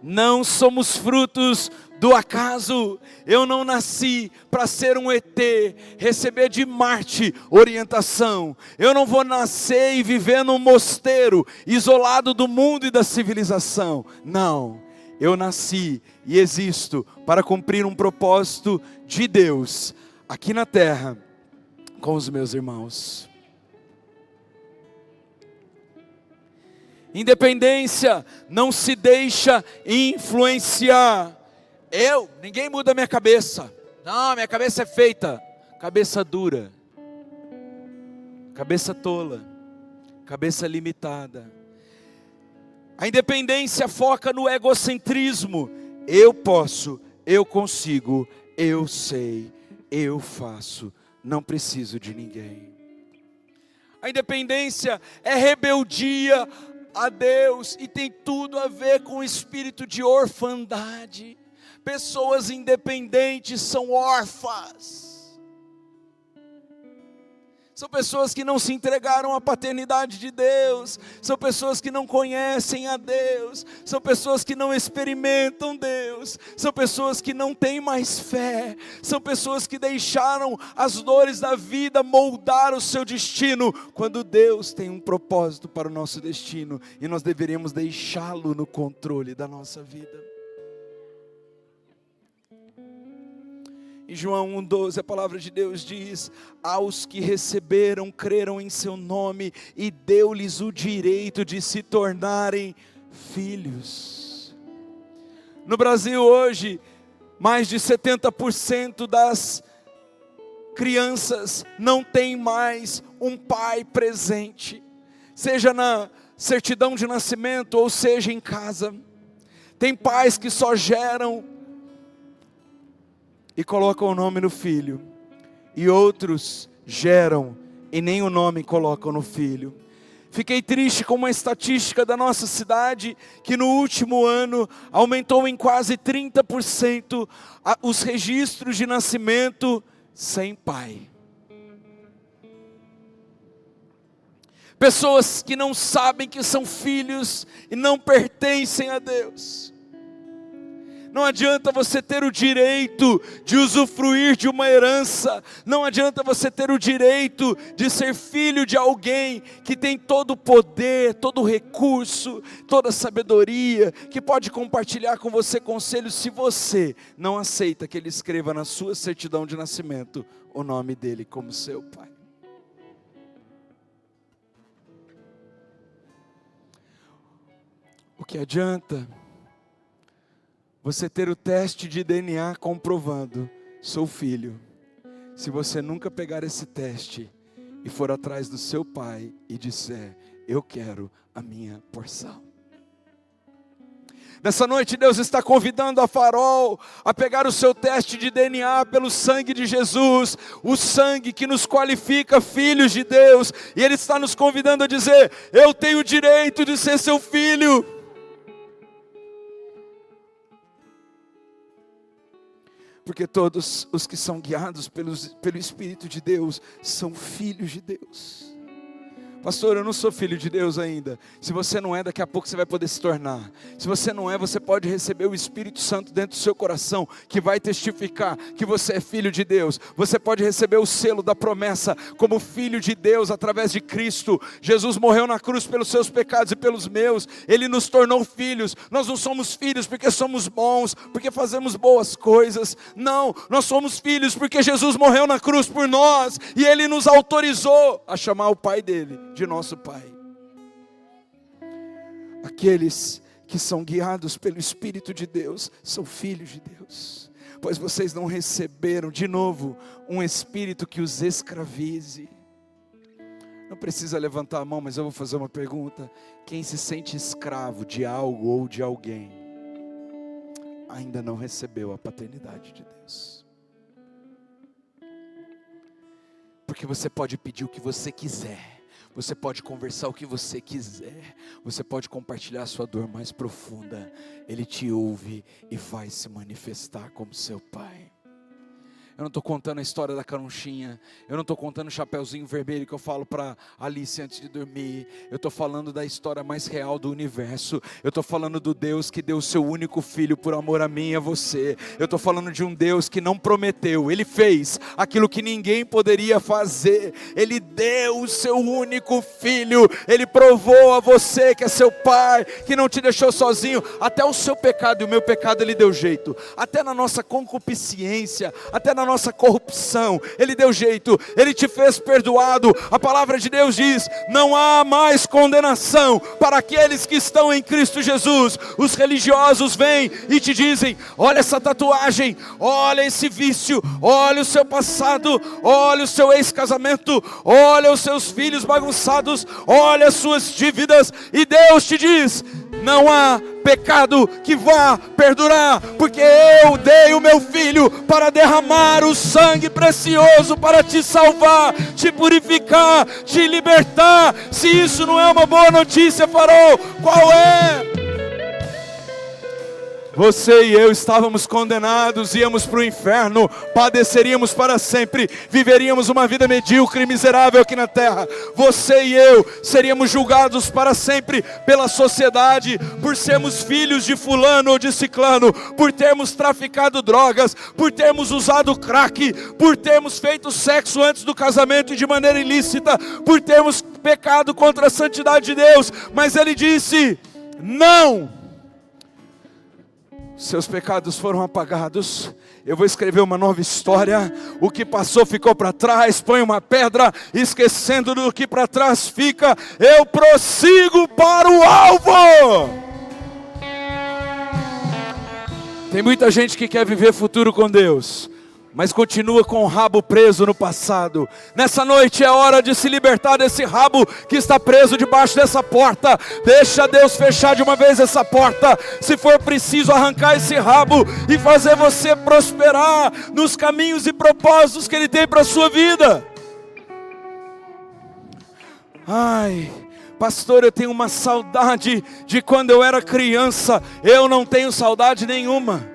Não somos frutos do acaso. Eu não nasci para ser um ET, receber de Marte orientação. Eu não vou nascer e viver num mosteiro, isolado do mundo e da civilização. Não. Eu nasci e existo para cumprir um propósito de Deus aqui na terra com os meus irmãos. Independência não se deixa influenciar. Ninguém muda minha cabeça. Não, minha cabeça é feita. Cabeça dura. Cabeça tola. Cabeça limitada. A independência foca no egocentrismo. Eu posso, eu consigo, eu sei, eu faço. Não preciso de ninguém. A independência é rebeldia a Deus e tem tudo a ver com o espírito de orfandade. Pessoas independentes são órfãs. São pessoas que não se entregaram à paternidade de Deus. São pessoas que não conhecem a Deus. São pessoas que não experimentam Deus. São pessoas que não têm mais fé. São pessoas que deixaram as dores da vida moldar o seu destino, quando Deus tem um propósito para o nosso destino, e nós deveríamos deixá-lo no controle da nossa vida. Em João 1,12 a palavra de Deus diz: aos que receberam, creram em seu nome e deu-lhes o direito de se tornarem filhos. No Brasil hoje, mais de 70% das crianças não tem mais um pai presente, seja na certidão de nascimento ou seja em casa. Tem pais que só geram e colocam o nome no filho, e outros geram e nem o nome colocam no filho. Fiquei triste com uma estatística da nossa cidade, que no último ano aumentou em quase 30% os registros de nascimento sem pai. Pessoas que não sabem que são filhos e não pertencem a Deus. Não adianta você ter o direito de usufruir de uma herança. Não adianta você ter o direito de ser filho de alguém que tem todo o poder, todo o recurso, toda a sabedoria, que pode compartilhar com você conselhos, se você não aceita que ele escreva na sua certidão de nascimento o nome dele como seu pai. O que adianta você ter o teste de DNA comprovando, sou filho, se você nunca pegar esse teste e for atrás do seu pai e disser, eu quero a minha porção. Nessa noite Deus está convidando a Farol a pegar o seu teste de DNA pelo sangue de Jesus, o sangue que nos qualifica filhos de Deus, e Ele está nos convidando a dizer, eu tenho o direito de ser seu filho. Porque todos os que são guiados pelo Espírito de Deus são filhos de Deus. Pastor, eu não sou filho de Deus ainda. Se você não é, daqui a pouco você vai poder se tornar. Se você não é, você pode receber o Espírito Santo dentro do seu coração, que vai testificar que você é filho de Deus. Você pode receber o selo da promessa como filho de Deus através de Cristo. Jesus morreu na cruz pelos seus pecados e pelos meus. Ele nos tornou filhos. Nós não somos filhos porque somos bons, porque fazemos boas coisas. Não, nós somos filhos porque Jesus morreu na cruz por nós e Ele nos autorizou a chamar o Pai dele de nosso Pai. Aqueles que são guiados pelo Espírito de Deus são filhos de Deus, pois vocês não receberam de novo um espírito que os escravize. Não precisa levantar a mão, mas eu vou fazer uma pergunta: quem se sente escravo de algo ou de alguém ainda não recebeu a paternidade de Deus? Porque você pode pedir o que você quiser, você pode conversar o que você quiser, você pode compartilhar a sua dor mais profunda, Ele te ouve e vai se manifestar como seu Pai. Eu não estou contando a história da carunchinha, eu não estou contando o chapeuzinho vermelho que eu falo para Alice antes de dormir. Eu estou falando da história mais real do universo. Eu estou falando do Deus que deu o seu único filho por amor a mim e a você. Eu estou falando de um Deus que não prometeu, Ele fez aquilo que ninguém poderia fazer. Ele deu o seu único filho, Ele provou a você que é seu Pai, que não te deixou sozinho. Até o seu pecado e o meu pecado Ele deu jeito, até na nossa concupiscência, até na nossa corrupção, Ele deu jeito, Ele te fez perdoado. A palavra de Deus diz, não há mais condenação para aqueles que estão em Cristo Jesus. Os religiosos vêm e te dizem, olha essa tatuagem, olha esse vício, olha o seu passado, olha o seu ex-casamento, olha os seus filhos bagunçados, olha as suas dívidas, e Deus te diz, não há pecado que vá perdurar, porque eu dei o meu filho para derramar o sangue precioso para te salvar, te purificar, te libertar. Se isso não é uma boa notícia, Farol, qual é? Você e eu estávamos condenados, íamos para o inferno, padeceríamos para sempre, viveríamos uma vida medíocre e miserável aqui na terra. Você e eu seríamos julgados para sempre pela sociedade, por sermos filhos de fulano ou de ciclano, por termos traficado drogas, por termos usado crack, por termos feito sexo antes do casamento e de maneira ilícita, por termos pecado contra a santidade de Deus. Mas Ele disse, não! Seus pecados foram apagados. Eu vou escrever uma nova história. O que passou ficou para trás. Põe uma pedra, esquecendo do que para trás fica. Eu prossigo para o alvo. Tem muita gente que quer viver futuro com Deus, mas continua com o rabo preso no passado. Nessa noite é hora de se libertar desse rabo que está preso debaixo dessa porta. Deixa Deus fechar de uma vez essa porta. Se for preciso arrancar esse rabo e fazer você prosperar nos caminhos e propósitos que Ele tem para a sua vida. Ai, pastor, eu tenho uma saudade de quando eu era criança. Eu não tenho saudade nenhuma.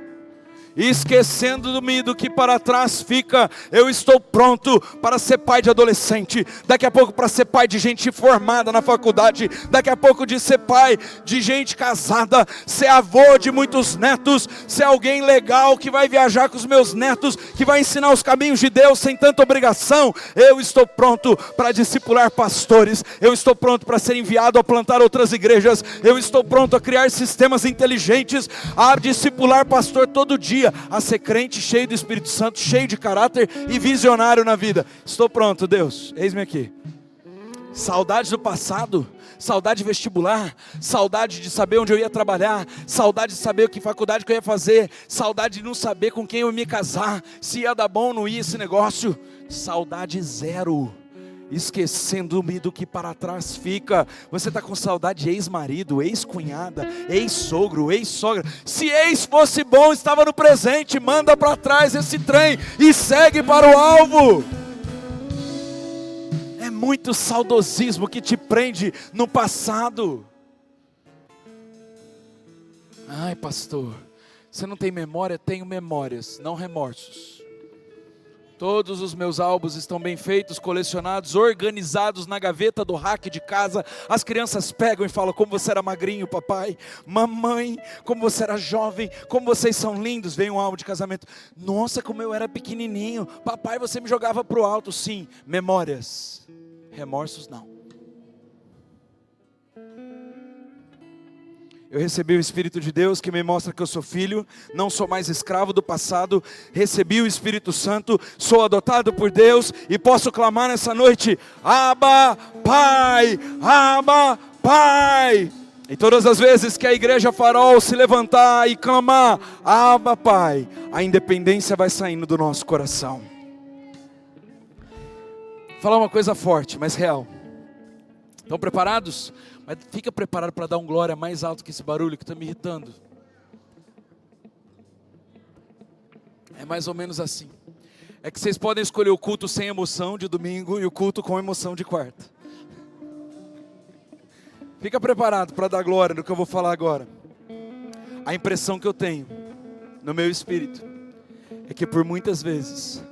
Esquecendo-me do que para trás fica, eu estou pronto para ser pai de adolescente, daqui a pouco para ser pai de gente formada na faculdade, daqui a pouco de ser pai de gente casada, ser avô de muitos netos, ser alguém legal que vai viajar com os meus netos, que vai ensinar os caminhos de Deus sem tanta obrigação. Eu estou pronto para discipular pastores, eu estou pronto para ser enviado a plantar outras igrejas, eu estou pronto a criar sistemas inteligentes, a discipular pastor todo dia, a ser crente, cheio do Espírito Santo, cheio de caráter e visionário na vida. Estou pronto, Deus, eis-me aqui. Saudade do passado, saudade vestibular, saudade de saber onde eu ia trabalhar, saudade de saber que faculdade que eu ia fazer, saudade de não saber com quem eu ia me casar, se ia dar bom ou não ia esse negócio. Saudade zero. Esquecendo-me do que para trás fica. Você está com saudade de ex-marido, ex-cunhada, ex-sogro, ex-sogra. Se ex fosse bom, estava no presente. Manda para trás esse trem e segue para o alvo. É muito saudosismo que te prende no passado. Ai, pastor, você não tem memória? Tenho memórias, não remorsos. Todos os meus álbuns estão bem feitos, colecionados, organizados na gaveta do rack de casa. As crianças pegam e falam: como você era magrinho, papai. Mamãe, como você era jovem. Como vocês são lindos. Vem um álbum de casamento. Nossa, como eu era pequenininho. Papai, você me jogava para o alto. Sim, memórias. Remorsos não. Eu recebi o Espírito de Deus que me mostra que eu sou filho, não sou mais escravo do passado. Recebi o Espírito Santo, sou adotado por Deus e posso clamar nessa noite: Abba, Pai, Abba, Pai. E todas as vezes que a igreja Farol se levantar e clamar Abba, Pai, a independência vai saindo do nosso coração. Vou falar uma coisa forte, mas real. Estão preparados? Mas fica preparado para dar um glória mais alto que esse barulho que está me irritando. É mais ou menos assim. É que vocês podem escolher o culto sem emoção de domingo e o culto com emoção de quarta. Fica preparado para dar glória no que eu vou falar agora. A impressão que eu tenho no meu espírito é que por muitas vezes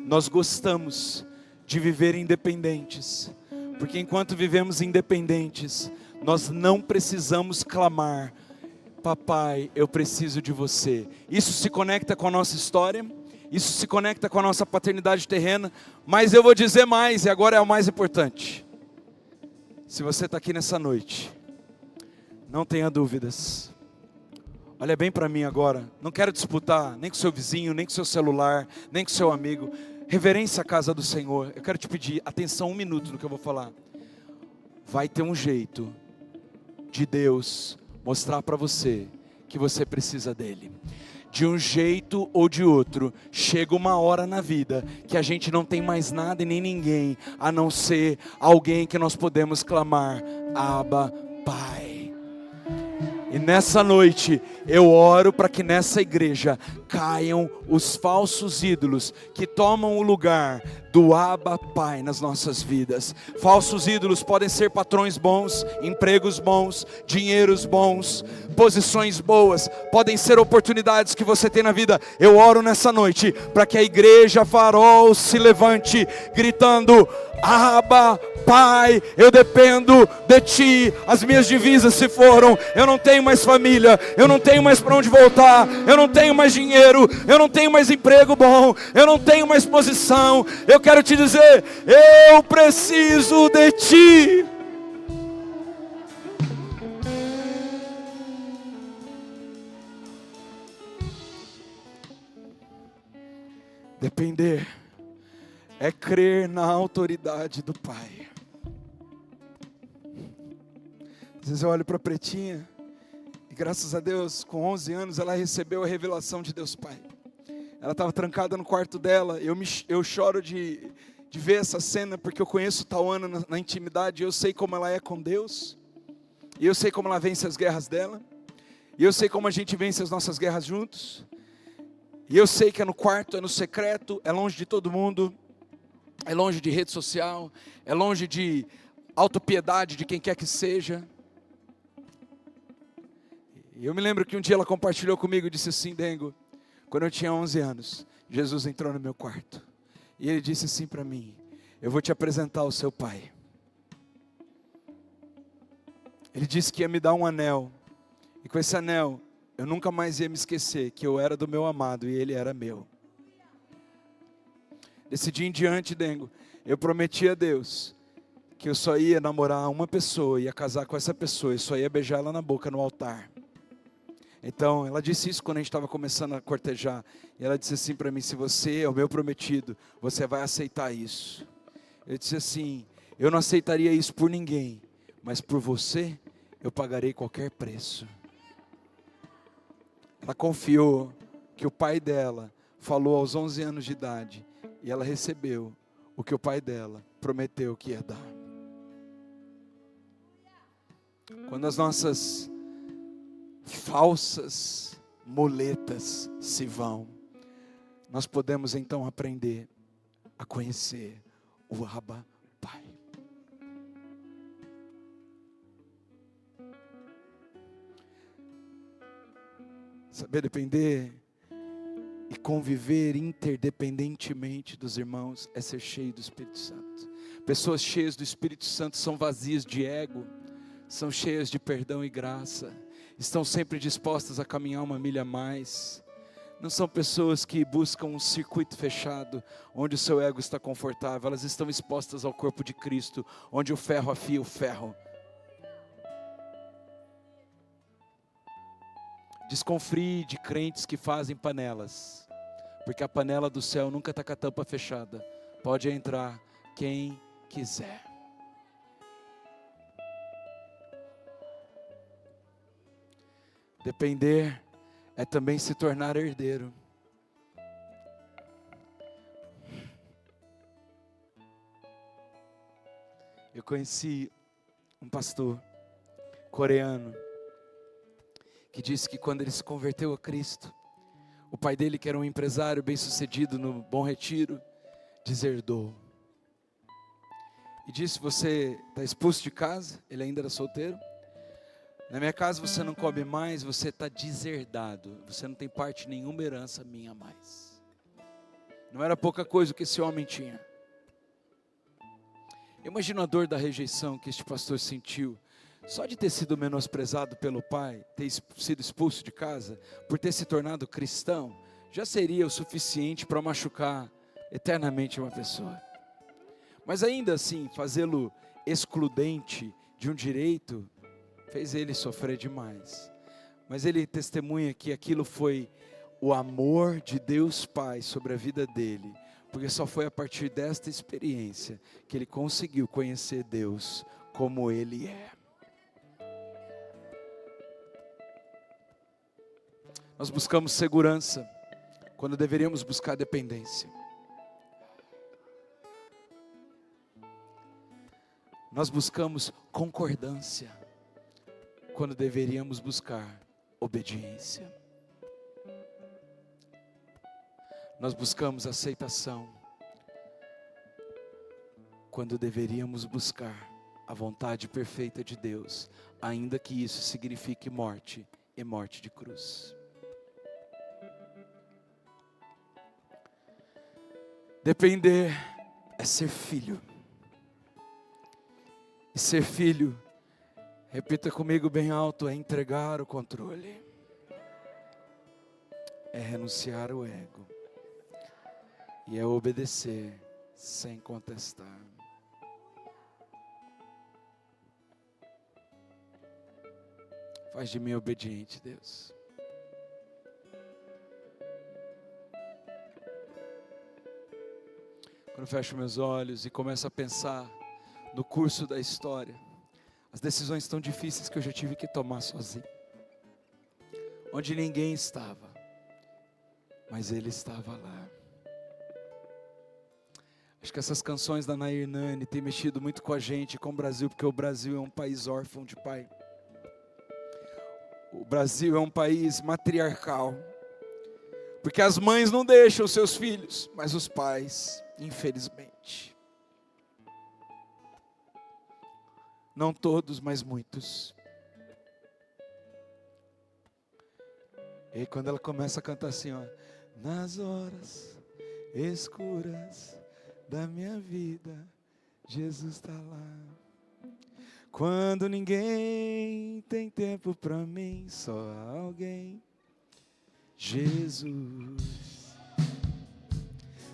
nós gostamos de viver independentes. Porque enquanto vivemos independentes, nós não precisamos clamar: papai, eu preciso de você. Isso se conecta com a nossa história, isso se conecta com a nossa paternidade terrena, mas eu vou dizer mais, e agora é o mais importante. Se você está aqui nessa noite, não tenha dúvidas. Olha bem para mim agora, não quero disputar nem com seu vizinho, nem com seu celular, nem com seu amigo. Reverência à casa do Senhor. Eu quero te pedir atenção, 1 minuto no que eu vou falar. Vai ter um jeito de Deus mostrar para você que você precisa dele. De um jeito ou de outro, chega uma hora na vida que a gente não tem mais nada e nem ninguém, a não ser alguém que nós podemos clamar: Abba, Pai. E nessa noite, eu oro para que nessa igreja caiam os falsos ídolos que tomam o lugar do Abba Pai nas nossas vidas. Falsos ídolos podem ser patrões bons, empregos bons, dinheiros bons, posições boas, podem ser oportunidades que você tem na vida. Eu oro nessa noite para que a igreja Farol se levante gritando: Abba Pai, eu dependo de Ti. As minhas divisas se foram, eu não tenho mais família, eu não tenho mais para onde voltar, eu não tenho mais dinheiro, eu não tenho mais emprego bom, eu não tenho mais posição. Eu quero te dizer: eu preciso de Ti. Depender é crer na autoridade do Pai. Às vezes eu olho para a Pretinha e graças a Deus, com 11 anos, ela recebeu a revelação de Deus Pai. Ela estava trancada no quarto dela. Eu choro de ver essa cena, porque eu conheço Tauana na intimidade. Eu sei como ela é com Deus. E eu sei como ela vence as guerras dela. E eu sei como a gente vence as nossas guerras juntos. E eu sei que é no quarto, é no secreto, é longe de todo mundo. É longe de rede social. É longe de autopiedade de quem quer que seja. E eu me lembro que um dia ela compartilhou comigo e disse assim: Dengo, quando eu tinha 11 anos, Jesus entrou no meu quarto. E ele disse assim para mim: eu vou te apresentar o seu pai. Ele disse que ia me dar um anel. E com esse anel, eu nunca mais ia me esquecer que eu era do meu amado e ele era meu. Desse dia em diante, Dengo, eu prometi a Deus que eu só ia namorar uma pessoa, ia casar com essa pessoa, e só ia beijar ela na boca no altar. Então, ela disse isso quando a gente estava começando a cortejar. E ela disse assim para mim: se você é o meu prometido, você vai aceitar isso. Eu disse assim: eu não aceitaria isso por ninguém, mas por você, eu pagarei qualquer preço. Ela confiou que o pai dela falou aos 11 anos de idade. E ela recebeu o que o pai dela prometeu que ia dar. Quando as nossas falsas muletas se vão, nós podemos então aprender a conhecer o Abba Pai. Saber depender e conviver interdependentemente dos irmãos é ser cheio do Espírito Santo. Pessoas cheias do Espírito Santo são vazias de ego, são cheias de perdão e graça, estão sempre dispostas a caminhar uma milha a mais. Não são pessoas que buscam um circuito fechado, onde o seu ego está confortável. Elas estão expostas ao corpo de Cristo, onde o ferro afia o ferro. Desconfie de crentes que fazem panelas, porque a panela do céu nunca está com a tampa fechada. Pode entrar quem quiser. Depender é também se tornar herdeiro. Eu conheci um pastor coreano que disse que quando ele se converteu a Cristo, o pai dele, que era um empresário bem sucedido no Bom Retiro, deserdou. E disse: você está expulso de casa? Ele ainda era solteiro. Na minha casa você não come mais, você está deserdado. Você não tem parte nenhuma herança minha mais. Não era pouca coisa o que esse homem tinha. Eu imagino a dor da rejeição que este pastor sentiu. Só de ter sido menosprezado pelo pai, ter sido expulso de casa, por ter se tornado cristão, já seria o suficiente para machucar eternamente uma pessoa. Mas ainda assim, fazê-lo excludente de um direito, fez ele sofrer demais. Mas ele testemunha que aquilo foi o amor de Deus Pai sobre a vida dele, porque só foi a partir desta experiência que ele conseguiu conhecer Deus como Ele é. Nós buscamos segurança quando deveríamos buscar dependência. Nós buscamos concordância quando deveríamos buscar obediência. Nós buscamos aceitação quando deveríamos buscar a vontade perfeita de Deus, ainda que isso signifique morte e morte de cruz. Depender é ser filho. E ser filho, repita comigo bem alto, é entregar o controle. É renunciar o ego. E é obedecer sem contestar. Faz de mim obediente, Deus. Quando eu fecho meus olhos e começo a pensar no curso da história, as decisões tão difíceis que eu já tive que tomar sozinho, onde ninguém estava, mas Ele estava lá. Acho que essas canções da Nair Nani têm mexido muito com a gente, com o Brasil, porque o Brasil é um país órfão de pai. O Brasil é um país matriarcal, porque as mães não deixam seus filhos, mas os pais, infelizmente. Não todos, mas muitos. E aí quando ela começa a cantar assim, ó, nas horas escuras da minha vida, Jesus está lá. Quando ninguém tem tempo para mim, só alguém, Jesus.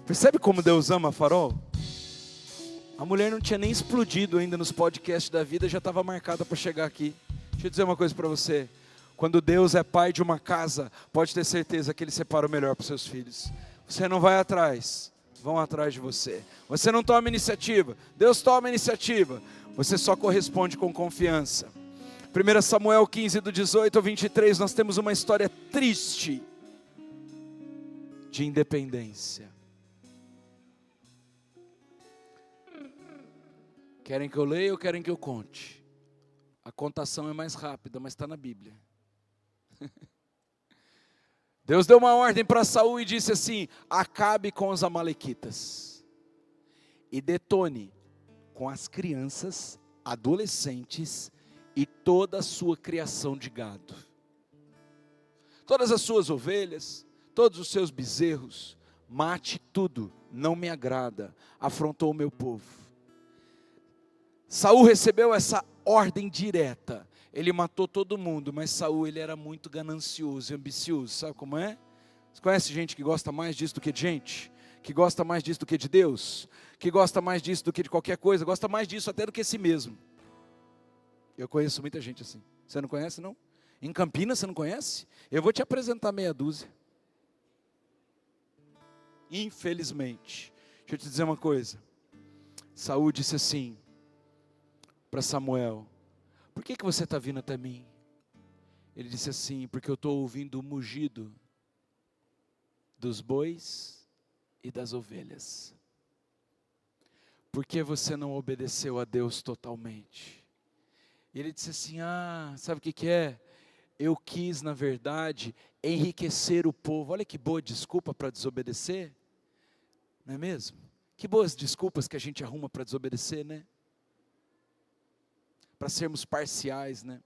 Percebe como Deus ama a Farol? A mulher não tinha nem explodido ainda nos podcasts da vida, já estava marcada para chegar aqui. Deixa eu dizer uma coisa para você. Quando Deus é pai de uma casa, pode ter certeza que Ele separa o melhor para os seus filhos. Você não vai atrás, vão atrás de você. Você não toma iniciativa, Deus toma iniciativa. Você só corresponde com confiança. 1 Samuel 15, do 18 ao 23, nós temos uma história triste de independência. Querem que eu leia ou querem que eu conte? A contação é mais rápida, mas está na Bíblia. Deus deu uma ordem para Saul e disse assim: acabe com os amalequitas e detone com as crianças, adolescentes e toda a sua criação de gado. Todas as suas ovelhas, todos os seus bezerros, mate tudo, não me agrada, afrontou o meu povo. Saul recebeu essa ordem direta. Ele matou todo mundo, mas Saul, ele era muito ganancioso e ambicioso. Sabe como é? Você conhece gente que gosta mais disso do que de gente? Que gosta mais disso do que de Deus? Que gosta mais disso do que de qualquer coisa? Gosta mais disso até do que si mesmo. Eu conheço muita gente assim. Você não conhece, não? Em Campinas você não conhece? Eu vou te apresentar meia dúzia. Infelizmente. Deixa eu te dizer uma coisa. Saul disse assim para Samuel: por que você está vindo até mim? Ele disse assim: porque eu estou ouvindo o mugido dos bois e das ovelhas. Porque você não obedeceu a Deus totalmente? E ele disse assim: sabe o que é? Eu quis, na verdade, enriquecer o povo. Olha que boa desculpa para desobedecer, não é mesmo? Que boas desculpas que a gente arruma para desobedecer, né? Para sermos parciais, né?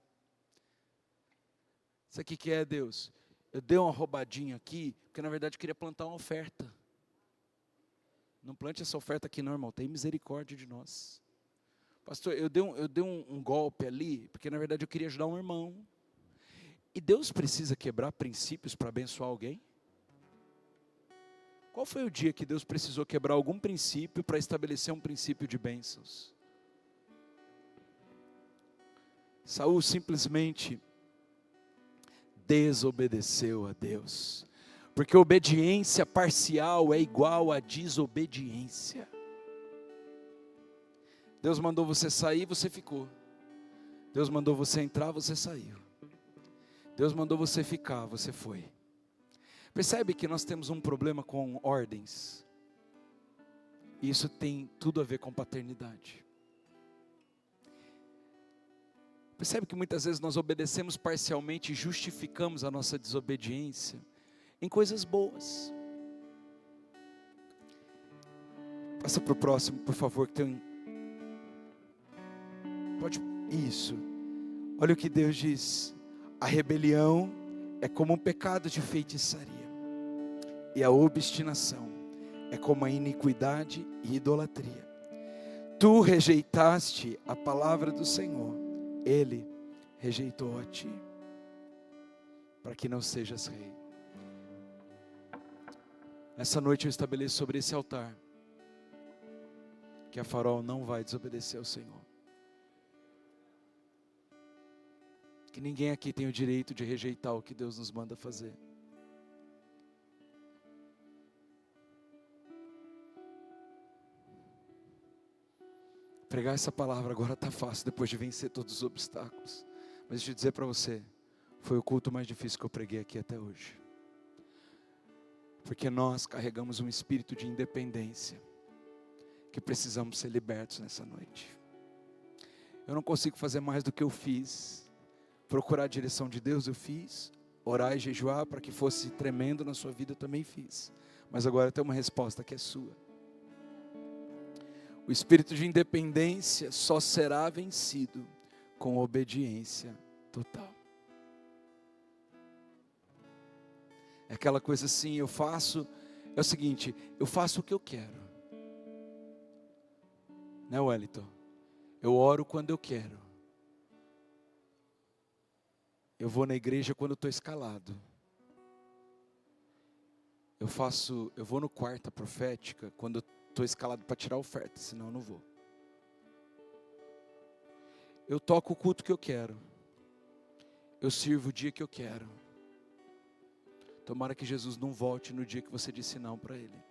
Sabe o que é, Deus? Eu dei uma roubadinha aqui, porque na verdade eu queria plantar uma oferta. Não plante essa oferta aqui não, irmão, tem misericórdia de nós. Pastor, eu dei um golpe ali, porque na verdade eu queria ajudar um irmão. E Deus precisa quebrar princípios para abençoar alguém? Qual foi o dia que Deus precisou quebrar algum princípio para estabelecer um princípio de bênçãos? Saul simplesmente desobedeceu a Deus, porque obediência parcial é igual a desobediência. Deus mandou você sair, você ficou. Deus mandou você entrar, você saiu. Deus mandou você ficar, você foi. Percebe que nós temos um problema com ordens. E isso tem tudo a ver com paternidade. Percebe que muitas vezes nós obedecemos parcialmente e justificamos a nossa desobediência em coisas boas. Passa para o próximo, por favor, que tem pode, isso. Olha o que Deus diz: a rebelião é como um pecado de feitiçaria, e a obstinação é como a iniquidade e idolatria. Tu rejeitaste a palavra do Senhor, Ele rejeitou a ti, para que não sejas rei. Essa noite eu estabeleço sobre esse altar que a Farol não vai desobedecer ao Senhor. Que ninguém aqui tem o direito de rejeitar o que Deus nos manda fazer. Pregar essa palavra agora está fácil, depois de vencer todos os obstáculos. Mas deixa eu dizer para você, foi o culto mais difícil que eu preguei aqui até hoje. Porque nós carregamos um espírito de independência, que precisamos ser libertos nessa noite. Eu não consigo fazer mais do que eu fiz. Procurar a direção de Deus eu fiz. Orar e jejuar para que fosse tremendo na sua vida eu também fiz. Mas agora tem uma resposta que é sua. O espírito de independência só será vencido com obediência total. É aquela coisa assim, é o seguinte, eu faço o que eu quero. Né, Wellington? Eu oro quando eu quero. Eu vou na igreja quando eu estou escalado. Eu vou no quarta profética quando eu estou escalado para tirar oferta, senão eu não vou. Eu toco o culto que eu quero. Eu sirvo o dia que eu quero. Tomara que Jesus não volte no dia que você disse não para Ele.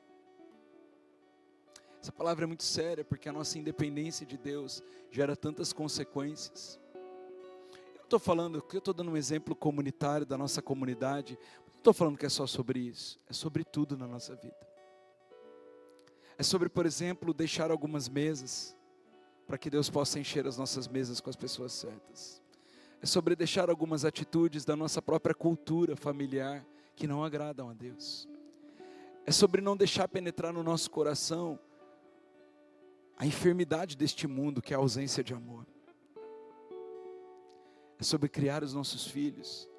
Essa palavra é muito séria, porque a nossa independência de Deus gera tantas consequências. Eu não estou falando, que eu estou dando um exemplo comunitário da nossa comunidade, não estou falando que é só sobre isso, é sobre tudo na nossa vida. É sobre, por exemplo, deixar algumas mesas, para que Deus possa encher as nossas mesas com as pessoas certas. É sobre deixar algumas atitudes da nossa própria cultura familiar, que não agradam a Deus. É sobre não deixar penetrar no nosso coração a enfermidade deste mundo, que é a ausência de amor. É sobre criar os nossos filhos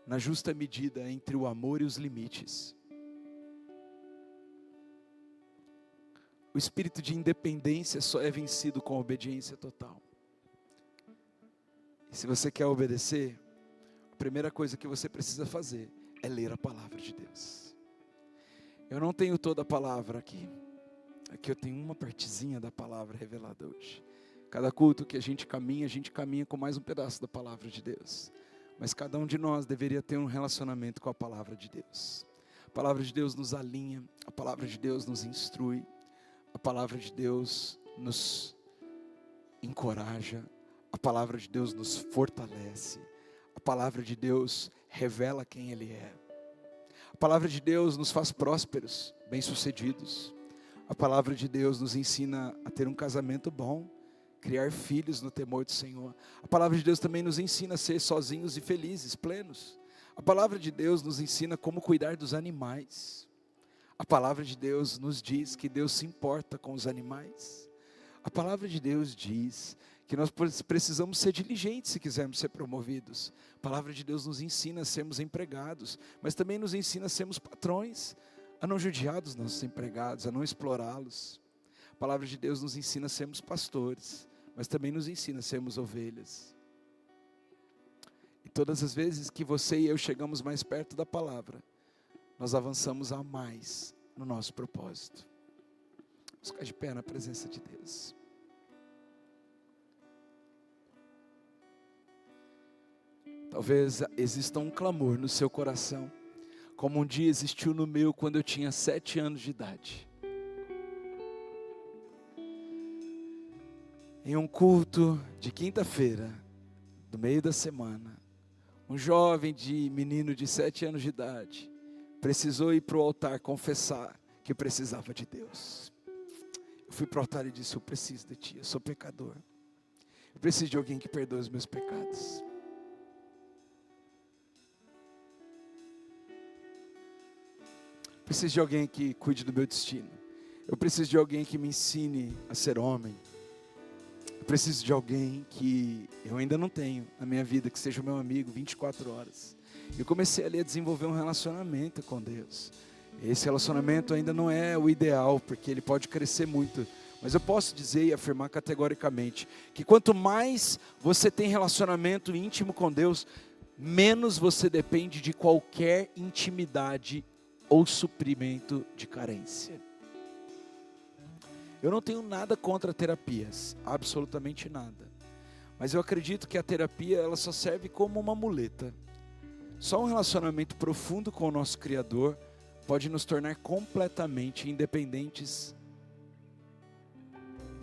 na justa medida entre o amor e os limites. O espírito de independência só é vencido com obediência total. E se você quer obedecer, a primeira coisa que você precisa fazer é ler a palavra de Deus. Eu não tenho toda a palavra aqui. Aqui eu tenho uma partezinha da palavra revelada hoje. Cada culto que a gente caminha com mais um pedaço da palavra de Deus. Mas cada um de nós deveria ter um relacionamento com a palavra de Deus. A palavra de Deus nos alinha, a palavra de Deus nos instrui, a palavra de Deus nos encoraja, a palavra de Deus nos fortalece, a palavra de Deus revela quem Ele é. A palavra de Deus nos faz prósperos, bem-sucedidos. A palavra de Deus nos ensina a ter um casamento bom, criar filhos no temor do Senhor. A palavra de Deus também nos ensina a ser sozinhos e felizes, plenos. A palavra de Deus nos ensina como cuidar dos animais. A palavra de Deus nos diz que Deus se importa com os animais. A palavra de Deus diz que nós precisamos ser diligentes se quisermos ser promovidos. A palavra de Deus nos ensina a sermos empregados, mas também nos ensina a sermos patrões, a não judiar dos nossos empregados, a não explorá-los. A palavra de Deus nos ensina a sermos pastores, mas também nos ensina a sermos ovelhas. E todas as vezes que você e eu chegamos mais perto da palavra, nós avançamos a mais no nosso propósito. Vamos ficar de pé na presença de Deus. Talvez exista um clamor no seu coração, como um dia existiu no meu quando eu tinha 7 anos de idade. Em um culto de quinta-feira, do meio da semana, um jovem menino de 7 anos de idade, precisou ir para o altar confessar que precisava de Deus. Eu fui para o altar e disse: eu preciso de Ti, eu sou pecador. Eu preciso de alguém que perdoe os meus pecados. Eu preciso de alguém que cuide do meu destino. Eu preciso de alguém que me ensine a ser homem. Eu preciso de alguém que eu ainda não tenho na minha vida, que seja o meu amigo 24 horas. Eu comecei ali a desenvolver um relacionamento com Deus. Esse relacionamento ainda não é o ideal, porque ele pode crescer muito. Mas eu posso dizer e afirmar categoricamente que quanto mais você tem relacionamento íntimo com Deus, menos você depende de qualquer intimidade ou suprimento de carência. Eu não tenho nada contra terapias, absolutamente nada. Mas eu acredito que a terapia ela só serve como uma muleta. Só um relacionamento profundo com o nosso Criador pode nos tornar completamente independentes,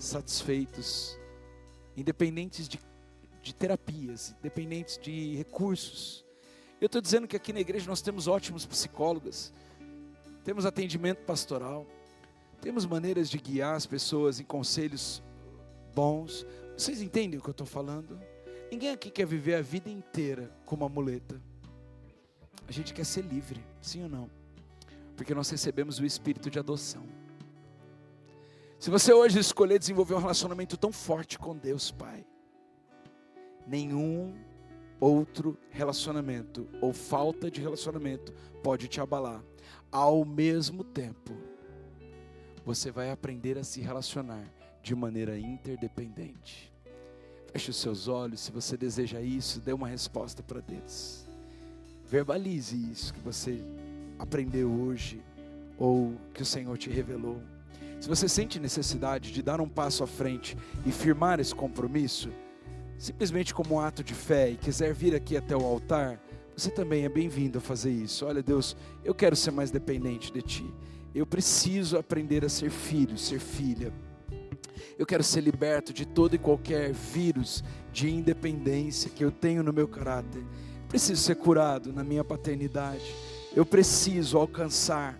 satisfeitos, independentes de terapias, independentes de recursos. Eu estou dizendo que aqui na igreja nós temos ótimos psicólogos, temos atendimento pastoral, temos maneiras de guiar as pessoas em conselhos bons. Vocês entendem o que eu estou falando? Ninguém aqui quer viver a vida inteira como uma muleta. A gente quer ser livre, sim ou não? Porque nós recebemos o espírito de adoção. Se você hoje escolher desenvolver um relacionamento tão forte com Deus Pai, nenhum outro relacionamento ou falta de relacionamento pode te abalar. Ao mesmo tempo, você vai aprender a se relacionar de maneira interdependente. Feche os seus olhos, se você deseja isso, dê uma resposta para Deus. Verbalize isso que você aprendeu hoje, ou que o Senhor te revelou. Se você sente necessidade de dar um passo à frente e firmar esse compromisso, simplesmente como um ato de fé, e quiser vir aqui até o altar, você também é bem-vindo a fazer isso. Olha, Deus, eu quero ser mais dependente de Ti. Eu preciso aprender a ser filho, ser filha. Eu quero ser liberto de todo e qualquer vírus de independência que eu tenho no meu caráter. Preciso ser curado na minha paternidade. Eu preciso alcançar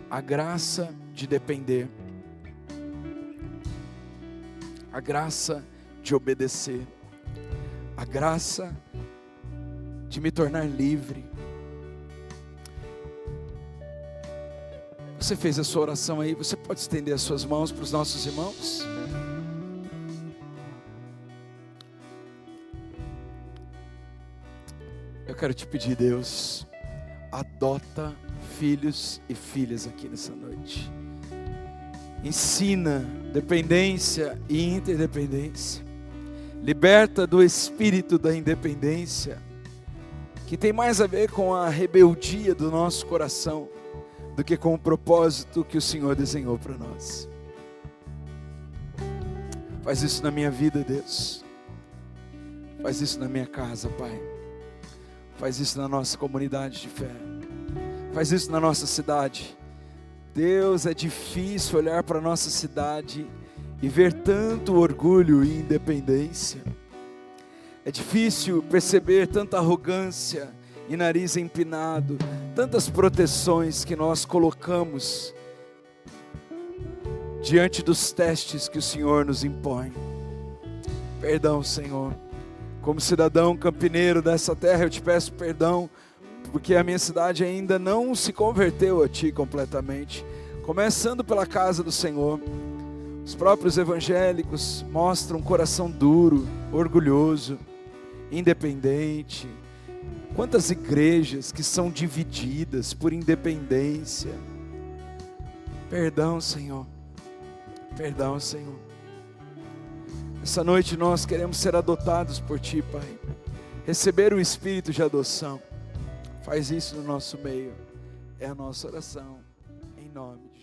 a graça de depender, a graça de obedecer, a graça de me tornar livre. Você fez a sua oração aí? Você pode estender as suas mãos para os nossos irmãos? Eu quero te pedir, Deus, adota filhos e filhas aqui nessa noite. Ensina dependência e interdependência. Liberta do espírito da independência, que tem mais a ver com a rebeldia do nosso coração do que com o propósito que o Senhor desenhou para nós. Faz isso na minha vida, Deus. Faz isso na minha casa, Pai. Faz isso na nossa comunidade de fé. Faz isso na nossa cidade. Deus, é difícil olhar para a nossa cidade e ver tanto orgulho e independência. É difícil perceber tanta arrogância e nariz empinado, tantas proteções que nós colocamos diante dos testes que o Senhor nos impõe. Perdão, Senhor. Como cidadão campineiro dessa terra, eu te peço perdão, porque a minha cidade ainda não se converteu a Ti completamente. Começando pela casa do Senhor. Os próprios evangélicos mostram um coração duro, orgulhoso, independente. Quantas igrejas que são divididas por independência. Perdão, Senhor. Perdão, Senhor. Essa noite nós queremos ser adotados por Ti, Pai. Receber o espírito de adoção. Faz isso no nosso meio. É a nossa oração. Em nome de